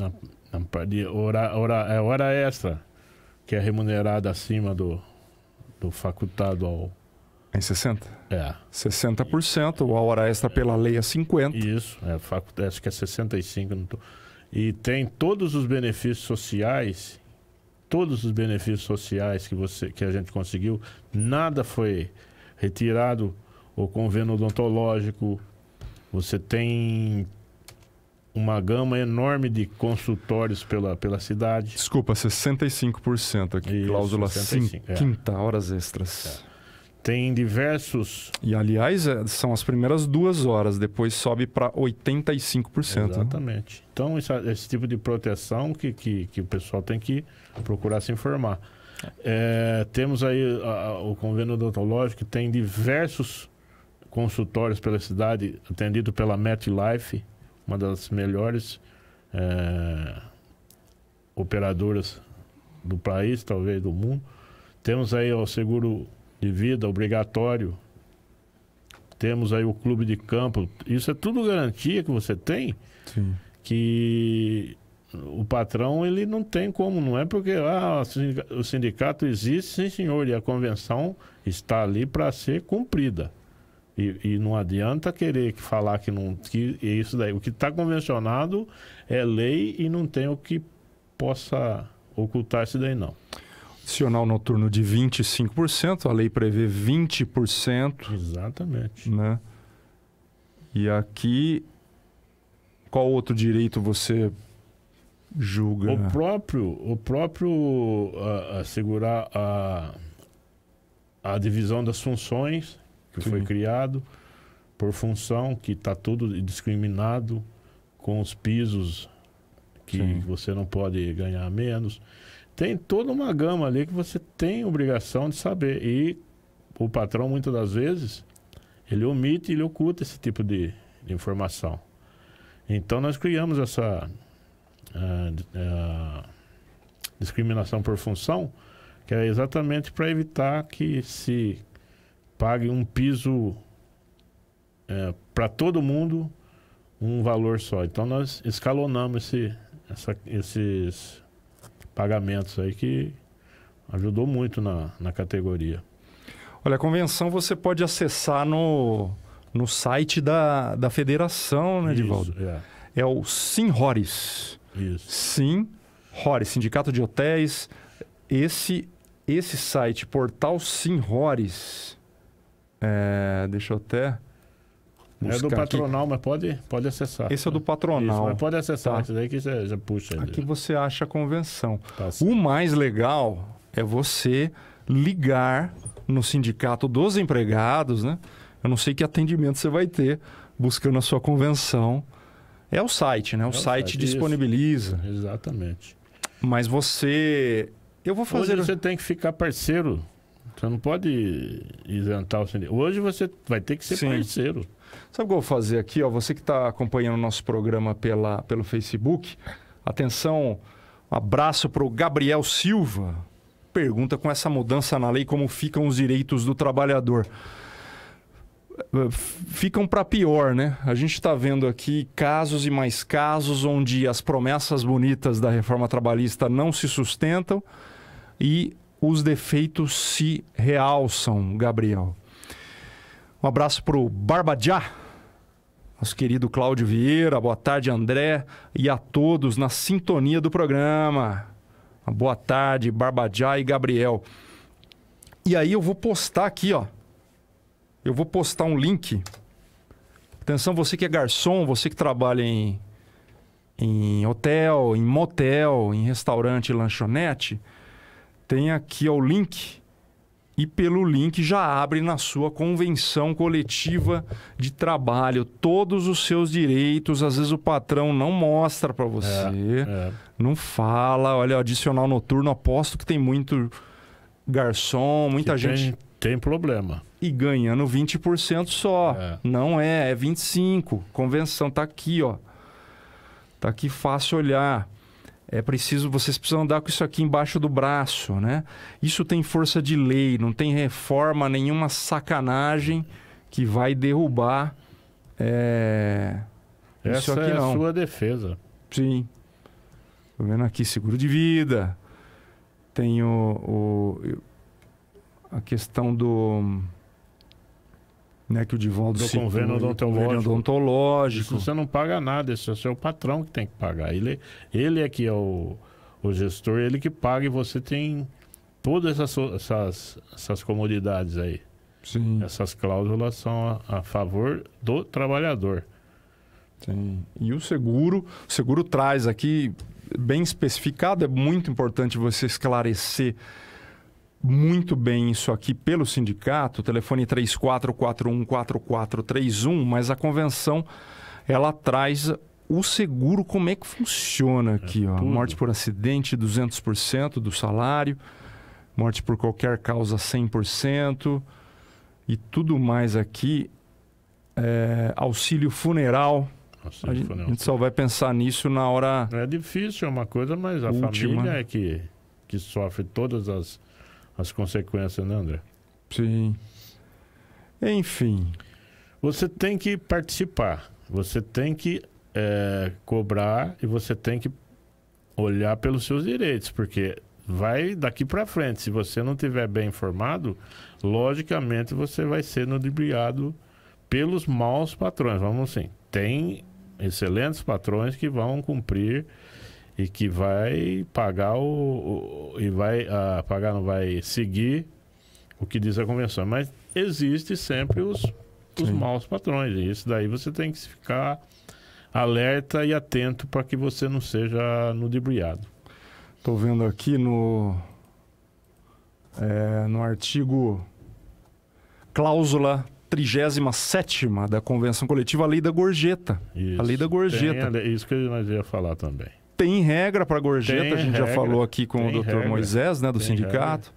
hora extra, que é remunerada acima do facultado ao... Em 60%? É. 60%, a hora extra pela lei é 50%. Isso, acho que é 65%. Não tô... E tem todos os benefícios sociais, que a gente conseguiu, nada foi retirado. O convênio odontológico, você tem uma gama enorme de consultórios pela cidade. Desculpa, 65% aqui, isso, cláusula 65, 50, horas extras. Tem diversos... E, aliás, são as primeiras 2 horas, depois sobe para 85%. Exatamente. Né? Então, esse tipo de proteção que o pessoal tem que procurar se informar. Temos aí o convênio odontológico, que tem diversos consultórios pela cidade, atendido pela MetLife, uma das melhores operadoras do país, talvez do mundo. Temos aí o seguro de vida obrigatório. Temos aí o clube de campo. Isso é tudo garantia que você tem. Sim. Que o patrão, ele não tem como. Não é porque o sindicato existe, sim senhor, e a convenção está ali para ser cumprida. E não adianta querer falar que isso daí. O que está convencionado é lei e não tem o que possa ocultar isso daí, não. Adicional noturno de 25%, a lei prevê 20%. Exatamente. Né? E aqui, qual outro direito você julga? O próprio assegurar a divisão das funções, que Sim. foi criado por função, que está tudo discriminado, com os pisos que Sim. você não pode ganhar menos. Tem toda uma gama ali que você tem obrigação de saber. E o patrão, muitas das vezes, ele omite, ele oculta esse tipo de informação. Então, nós criamos essa discriminação por função, que é exatamente para evitar que se pague um piso para todo mundo, um valor só. Então, nós escalonamos esses pagamentos aí, que ajudou muito na categoria. Olha, a convenção você pode acessar no site da federação, né, Edivaldo? É o Sinhoris. Isso. Sinhoris, Sindicato de Hotéis. Esse site, portal Sinhoris, deixa eu até... É do patronal, aqui. Mas pode acessar. Esse é do patronal. Isso, mas pode acessar, isso daí que você já puxa. Aqui você acha a convenção. Tá, o mais legal é você ligar no sindicato dos empregados, né? Eu não sei que atendimento você vai ter buscando a sua convenção. É o site, né? O site disponibiliza. Isso. Exatamente. Mas você... Eu vou fazer... Hoje você tem que ficar parceiro. Você não pode isentar o sindicato. Hoje você vai ter que ser Sim. parceiro. Sabe o que eu vou fazer aqui? Ó? Você que está acompanhando o nosso programa pelo Facebook, atenção, um abraço para o Gabriel Silva. Pergunta: com essa mudança na lei, como ficam os direitos do trabalhador? ficam para pior, né? A gente está vendo aqui casos e mais casos onde as promessas bonitas da reforma trabalhista não se sustentam e os defeitos se realçam, Gabriel. Um abraço para o Barbajá, nosso querido Cláudio Vieira. Boa tarde, André, e a todos na sintonia do programa. Boa tarde, Barbajá e Gabriel. E aí eu vou postar aqui, ó. Eu vou postar um link. Atenção, você que é garçom, você que trabalha em hotel, em motel, em restaurante e lanchonete, tem aqui ó, o link. E pelo link já abre na sua convenção coletiva de trabalho todos os seus direitos. Às vezes o patrão não mostra para você, não fala. Olha, adicional noturno, aposto que tem muito garçom, muita gente... Tem problema. E ganhando 20% só. Não é 25%. Convenção tá aqui, ó. Tá aqui fácil olhar. É preciso, vocês precisam andar com isso aqui embaixo do braço, né? Isso tem força de lei, não tem reforma, nenhuma sacanagem que vai derrubar isso aqui, não. Essa é a sua defesa. Sim. Tô vendo aqui seguro de vida. Tem a questão do... Né, que o Divaldo do convênio odontológico. Isso você não paga nada, esse é o seu patrão que tem que pagar. Ele é que é o gestor, ele que paga e você tem todas essas comodidades aí. Sim. Essas cláusulas são a favor do trabalhador. Sim. E o seguro traz aqui, bem especificado, é muito importante você esclarecer muito bem isso aqui pelo sindicato, telefone 34414431, mas a convenção ela traz o seguro, como é que funciona aqui, ó. Morte por acidente 200% do salário, morte por qualquer causa 100% e tudo mais aqui, auxílio funeral. A gente só vai pensar nisso na hora... É difícil, é uma coisa, mas a família é que sofre todas as consequências, né, André? Sim. Enfim. Você tem que participar, você tem que cobrar e você tem que olhar pelos seus direitos, porque vai daqui para frente. Se você não estiver bem informado, logicamente você vai ser ludibriado pelos maus patrões. Vamos assim, tem excelentes patrões que vão cumprir e que vai pagar não vai seguir o que diz a convenção. Mas existe sempre os maus patrões. E isso daí você tem que ficar alerta e atento para que você não seja ludibriado. Estou vendo aqui no artigo cláusula 37ª da Convenção Coletiva, a Lei da Gorjeta. Isso. A Lei da Gorjeta. Isso que nós ia falar também. Tem regra para gorjeta, a gente já falou aqui com o Dr. Moisés, né, do sindicato.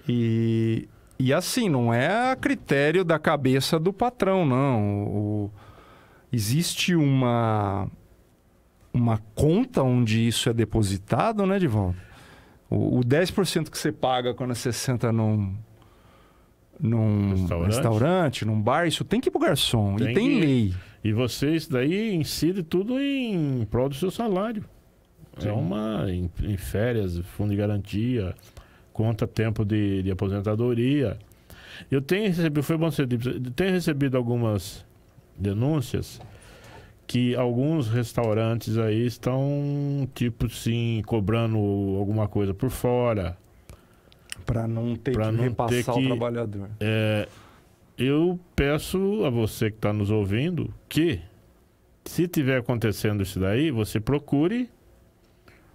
E assim, não é a critério da cabeça do patrão, não. Existe uma conta onde isso é depositado, né, Divaldo? O 10% que você paga quando você senta num restaurante, num bar, isso tem que ir pro garçom. E tem lei. E você, isso daí incide tudo em prol do seu salário. Sim. Em férias, fundo de garantia, conta tempo de aposentadoria. Eu tenho recebido algumas denúncias que alguns restaurantes aí estão, tipo assim, cobrando alguma coisa por fora. Para não ter que repassar o trabalhador. Eu peço a você que está nos ouvindo que, se estiver acontecendo isso daí, você procure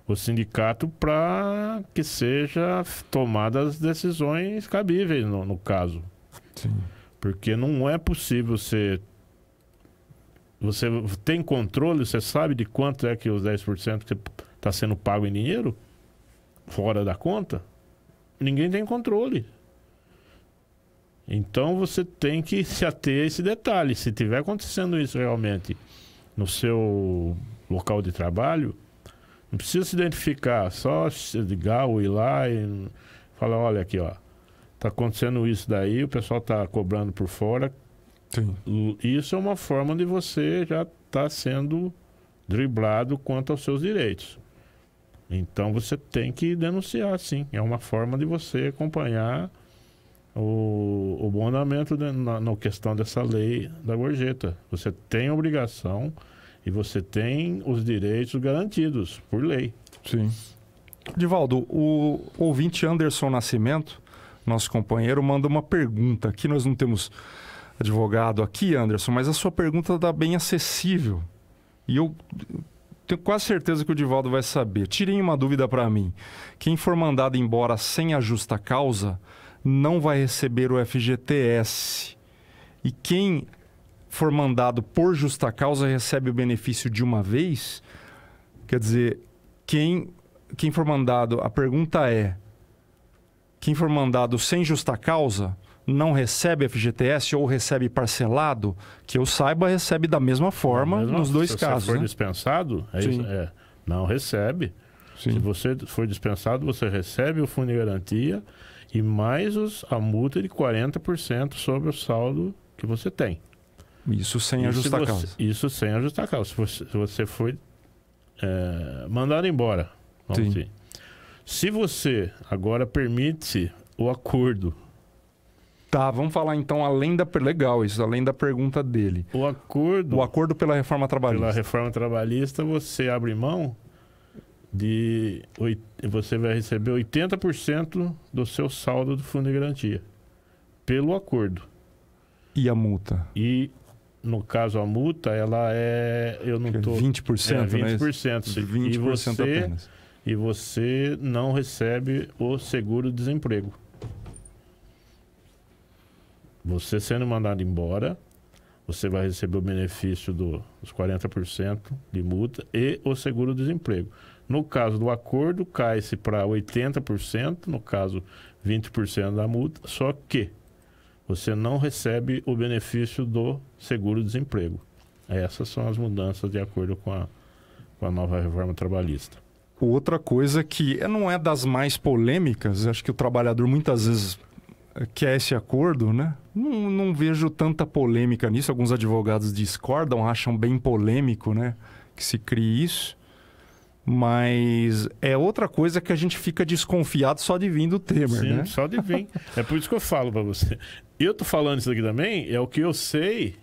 o sindicato para que seja tomadas decisões cabíveis no caso. Sim. Porque não é possível você tem controle, você sabe de quanto é que os 10% que está sendo pago em dinheiro fora da conta? Ninguém tem controle. Então você tem que se ater a esse detalhe. Se estiver acontecendo isso realmente no seu local de trabalho, não precisa se identificar, só se ligar ou ir lá e falar, olha aqui, ó, tá acontecendo isso daí, o pessoal tá cobrando por fora, Sim. Isso é uma forma de você já estar sendo driblado quanto aos seus direitos. Então você tem que denunciar, sim. É uma forma de você acompanhar o bom andamento na questão dessa lei da gorjeta. Você tem a obrigação e você tem os direitos garantidos por lei. Sim. Divaldo, o ouvinte Anderson Nascimento, nosso companheiro, manda uma pergunta. Aqui nós não temos advogado aqui, Anderson, mas a sua pergunta está bem acessível. E eu tenho quase certeza que o Divaldo vai saber. Tirem uma dúvida para mim. Quem for mandado embora sem a justa causa não vai receber o FGTS. E quem for mandado por justa causa recebe o benefício de uma vez? Quer dizer, quem for mandado... A pergunta é... Quem for mandado sem justa causa não recebe FGTS ou recebe parcelado? Que eu saiba, recebe da mesma forma nos dois casos. Se for dispensado, não recebe. Sim. Se você for dispensado, você recebe o fundo de garantia e mais a multa de 40% sobre o saldo que você tem. Isso sem a justa causa. Isso sem a justa causa. Se você foi mandado embora, vamos dizer. Se você agora permite o acordo. Tá, vamos falar então além da... Legal isso, além da pergunta dele. O acordo pela reforma trabalhista. Pela reforma trabalhista, você abre mão de... Você vai receber 80% do seu saldo do fundo de garantia. Pelo acordo. E a multa? E, no caso, a multa, ela é... Eu não tô... 20%, 20%. 20% apenas. E você não recebe o seguro-desemprego. Você sendo mandado embora, você vai receber o benefício dos 40% de multa e o seguro-desemprego. No caso do acordo, cai-se para 80%, no caso 20% da multa, só que você não recebe o benefício do seguro-desemprego. Essas são as mudanças de acordo com a nova reforma trabalhista. Outra coisa que não é das mais polêmicas, acho que o trabalhador muitas vezes quer esse acordo, né? Não vejo tanta polêmica nisso. Alguns advogados discordam, acham bem polêmico, né? Que se crie isso. Mas é outra coisa que a gente fica desconfiado só de vir do Temer, Sim, né? Só de vir. É por isso que eu falo para você. Eu tô falando isso aqui também, é o que eu sei,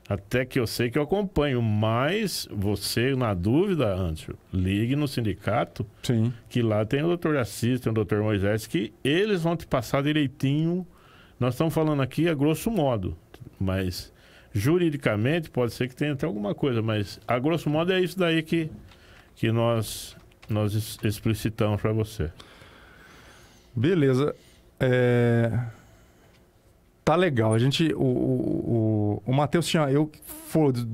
até que eu sei que eu acompanho. Mas você, na dúvida, Antônio, ligue no sindicato. Sim. Que lá tem o Dr. Assis, tem o Dr. Moisés, que eles vão te passar direitinho. Nós estamos falando aqui a grosso modo, mas juridicamente pode ser que tenha até alguma coisa, mas a grosso modo é isso daí que nós explicitamos para você. Beleza. Tá legal. A gente... O Matheus tinha...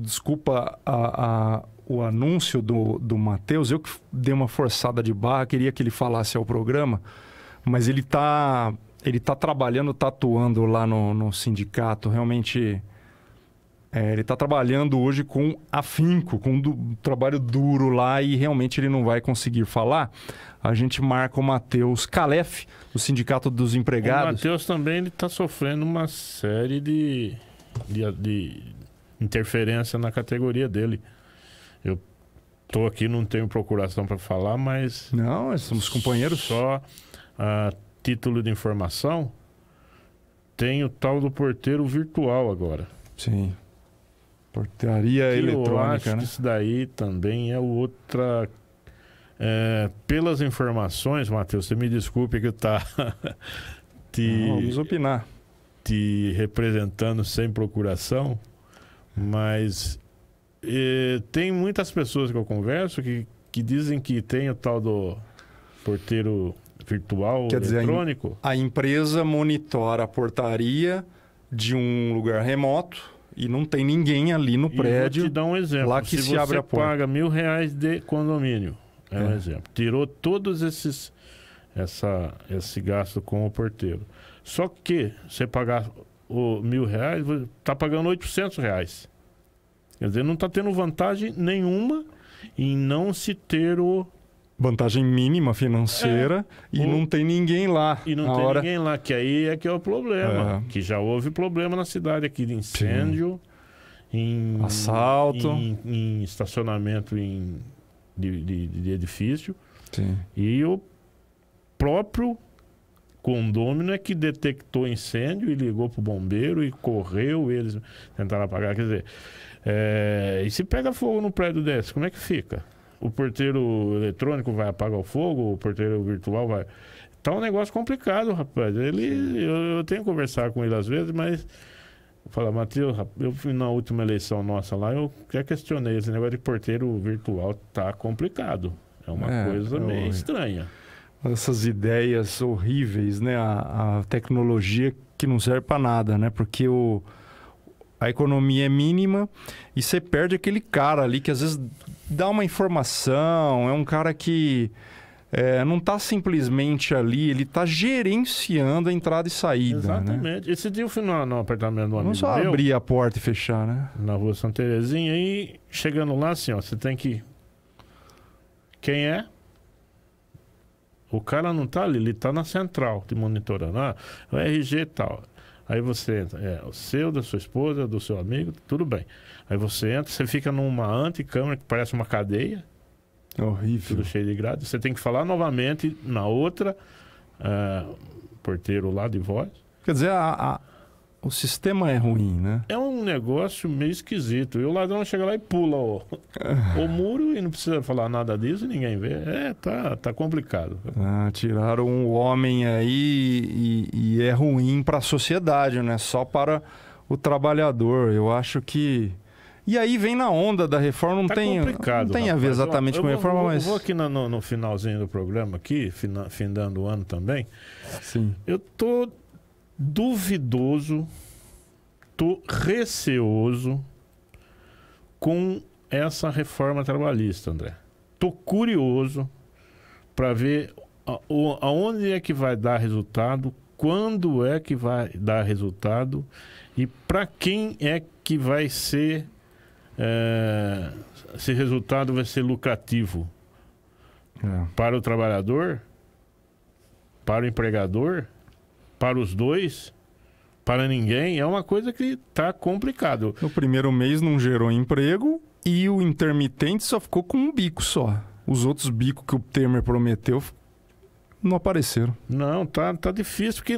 Desculpa o anúncio do Matheus. Eu que dei uma forçada de barra. Queria que ele falasse ao programa. Mas ele tá trabalhando, tá atuando lá no sindicato. Realmente... ele está trabalhando hoje com afinco, com trabalho duro lá e realmente ele não vai conseguir falar. A gente marca o Matheus Calef, do Sindicato dos Empregados. O Matheus também está sofrendo uma série de interferência na categoria dele. Eu estou aqui, não tenho procuração para falar, mas... Não, somos companheiros. Só a título de informação, tem o tal do porteiro virtual agora. Sim. Portaria eletrônica, eu acho, né? Que isso daí também é outra... pelas informações, Matheus, você me desculpe que tá vamos opinar. Te representando sem procuração, mas tem muitas pessoas que eu converso que dizem que tem o tal do porteiro virtual, quer eletrônico. Dizer, a empresa monitora a portaria de um lugar remoto e não tem ninguém ali no prédio. Vou te dar um exemplo. Lá que se abre a porta. Você paga R$1.000 de condomínio, um exemplo. Tirou todos esse gasto com o porteiro. Só que você pagar o R$1.000, está pagando R$800. Quer dizer, não está tendo vantagem nenhuma em não se ter o vantagem mínima financeira e não tem ninguém lá. E não tem ninguém lá, que aí é que é o problema. Que já houve problema na cidade aqui de incêndio, em assalto, em estacionamento de edifício. Sim. E o próprio condômino é que detectou incêndio e ligou para o bombeiro e correu, eles tentaram apagar. Quer dizer, e se pega fogo no prédio desse, como é que fica? O porteiro eletrônico vai apagar o fogo, o porteiro virtual vai... Tá um negócio complicado, rapaz. Eu tenho que conversar com ele às vezes, mas... Fala, Matheus, eu fui na última eleição nossa lá, eu já questionei esse negócio de porteiro virtual, tá complicado. É uma coisa meio estranha. Essas ideias horríveis, né? A tecnologia que não serve para nada, né? Porque a economia é mínima e você perde aquele cara ali que às vezes dá uma informação, é um cara que não está simplesmente ali, ele está gerenciando a entrada e saída. Exatamente. Né? Esse dia eu fui no apartamento do amigo não só meu, abrir a porta e fechar, né? Na rua Santa Terezinha, e chegando lá assim, ó, você tem que... Quem é? O cara não tá ali, ele tá na central, te monitorando. O RG e tal. Aí você entra, o seu, da sua esposa, do seu amigo, tudo bem. Aí você entra, você fica numa anticâmara que parece uma cadeia. Horrível. Tudo cheio de grade. Você tem que falar novamente na outra, porteiro lá de voz. Quer dizer, o sistema é ruim, né? É um negócio meio esquisito. E o ladrão chega lá e pula o muro e não precisa falar nada disso e ninguém vê. Tá complicado. Tiraram o homem aí e é ruim para a sociedade, né? Só para o trabalhador. Eu acho que... E aí vem na onda da reforma, não tem a ver exatamente com a reforma, mas... Eu vou aqui no finalzinho do programa, aqui, findando o ano também. Sim. Eu tô duvidoso, tô receoso com essa reforma trabalhista, André. Tô curioso para ver aonde é que vai dar resultado, quando é que vai dar resultado e para quem é que vai ser... esse resultado vai ser lucrativo para o trabalhador, para o empregador, para os dois, para ninguém. É uma coisa que está complicado. No primeiro mês não gerou emprego e o intermitente só ficou com um bico só. Os outros bicos que o Temer prometeu não apareceram. Não, tá difícil porque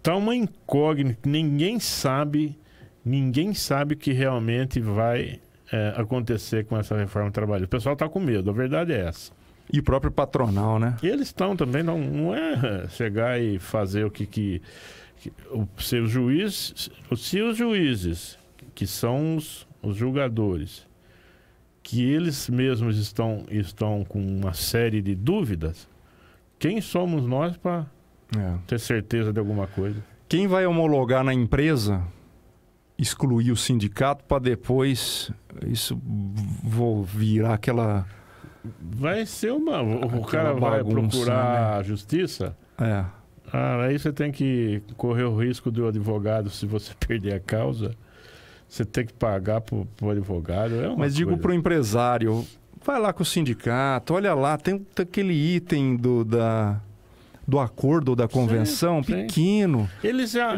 tá uma incógnita. Ninguém sabe o que realmente vai acontecer com essa reforma trabalhista. O pessoal está com medo, a verdade é essa. E o próprio patronal, né? E eles estão também, não é chegar e fazer o que se os juízes, que são os julgadores, que eles mesmos estão com uma série de dúvidas, quem somos nós para ter certeza de alguma coisa? Quem vai homologar na empresa... excluir o sindicato para depois isso virar aquela... Vai ser o cara vai procurar a justiça. Aí você tem que correr o risco do advogado, se você perder a causa, você tem que pagar pro advogado. Mas digo pro empresário, vai lá com o sindicato, olha lá, tem aquele item do acordo ou da convenção, sim, pequeno. Eles já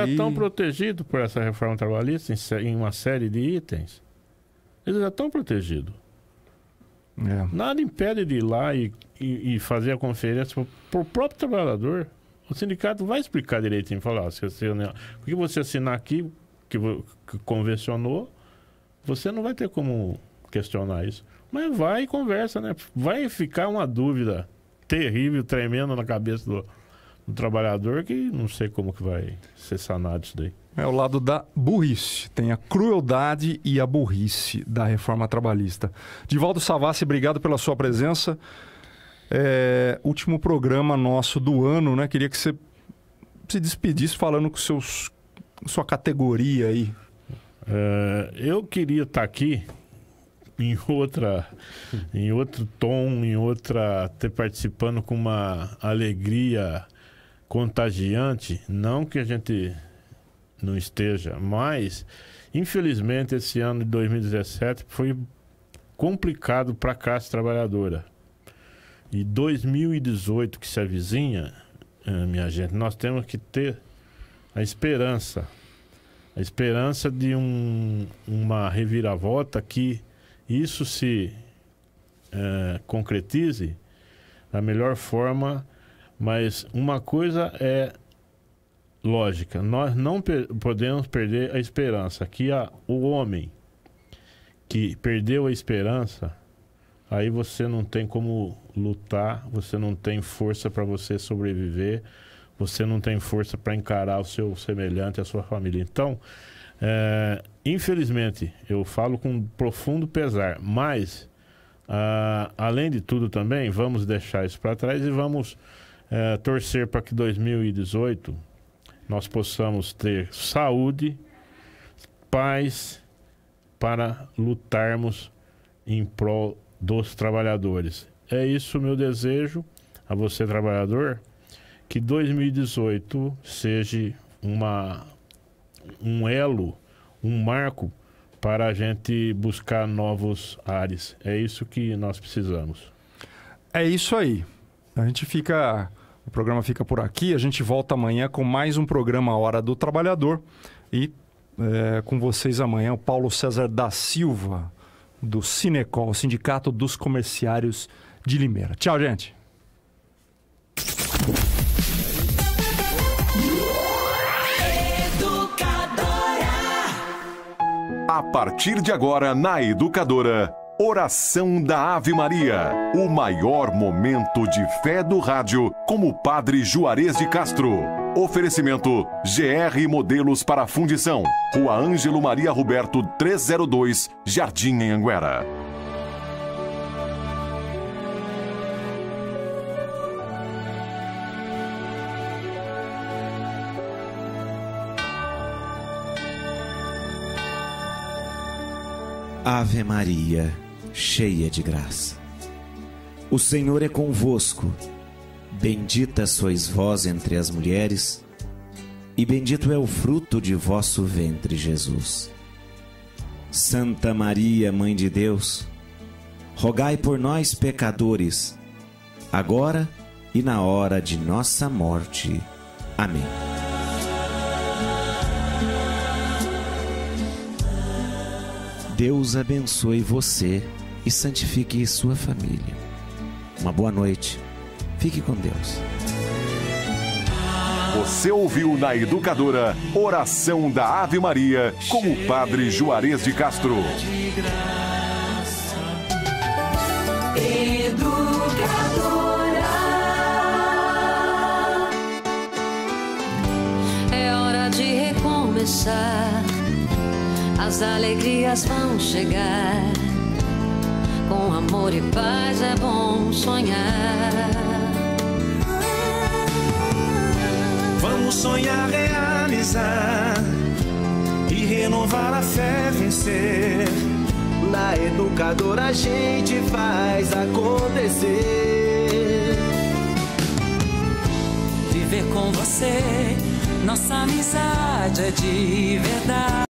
estão protegidos por essa reforma trabalhista em uma série de itens. Eles já estão protegidos. Nada impede de ir lá e fazer a conferência para o próprio trabalhador. O sindicato vai explicar direitinho, falar, o que você assinar aqui, que convencionou, você não vai ter como questionar isso. Mas vai e conversa, né? Vai ficar uma dúvida terrível, tremendo na cabeça do trabalhador, que não sei como que vai ser sanado isso daí. É o lado da burrice. Tem a crueldade e a burrice da reforma trabalhista. Divaldo Savassi, obrigado pela sua presença. Último programa nosso do ano, né? Queria que você se despedisse falando com sua categoria aí. Eu queria estar aqui em outro tom, ter participando com uma alegria contagiante, não que a gente não esteja, mas infelizmente esse ano de 2017 foi complicado para a classe trabalhadora. E 2018 que se avizinha, minha gente, nós temos que ter a esperança de uma reviravolta, que isso se concretize da melhor forma. Mas uma coisa é lógica, nós não podemos perder a esperança, que o homem que perdeu a esperança, aí você não tem como lutar, você não tem força para você sobreviver, você não tem força para encarar o seu semelhante, a sua família. Então, infelizmente, eu falo com profundo pesar, mas, além de tudo também, vamos deixar isso para trás e vamos torcer para que 2018 nós possamos ter saúde, paz, para lutarmos em prol dos trabalhadores. É isso meu desejo a você, trabalhador, que 2018 seja um elo, um marco para a gente buscar novos ares. É isso que nós precisamos. É isso aí. O programa fica por aqui. A gente volta amanhã com mais um programa Hora do Trabalhador. E com vocês amanhã o Paulo César da Silva, do Sinecol, Sindicato dos Comerciários de Limeira. Tchau, gente. A partir de agora, na Educadora, Oração da Ave Maria, o maior momento de fé do rádio, com o Padre Juarez de Castro. Oferecimento GR Modelos para Fundição, Rua Ângelo Maria Roberto 302, Jardim Anhanguera. Ave Maria, cheia de graça, o Senhor é convosco. Bendita sois vós entre as mulheres, e bendito é o fruto de vosso ventre, Jesus. Santa Maria, Mãe de Deus, rogai por nós, pecadores, agora e na hora de nossa morte. Amém. Deus abençoe você e santifique sua família. Uma boa noite. Fique com Deus. Você ouviu na Educadora Oração da Ave Maria com o Padre Juarez de Castro. Educadora. É hora de recomeçar. As alegrias vão chegar. Com amor e paz é bom sonhar. Vamos sonhar, realizar e renovar a fé, vencer. Na Educadora a gente faz acontecer. Viver com você, nossa amizade é de verdade.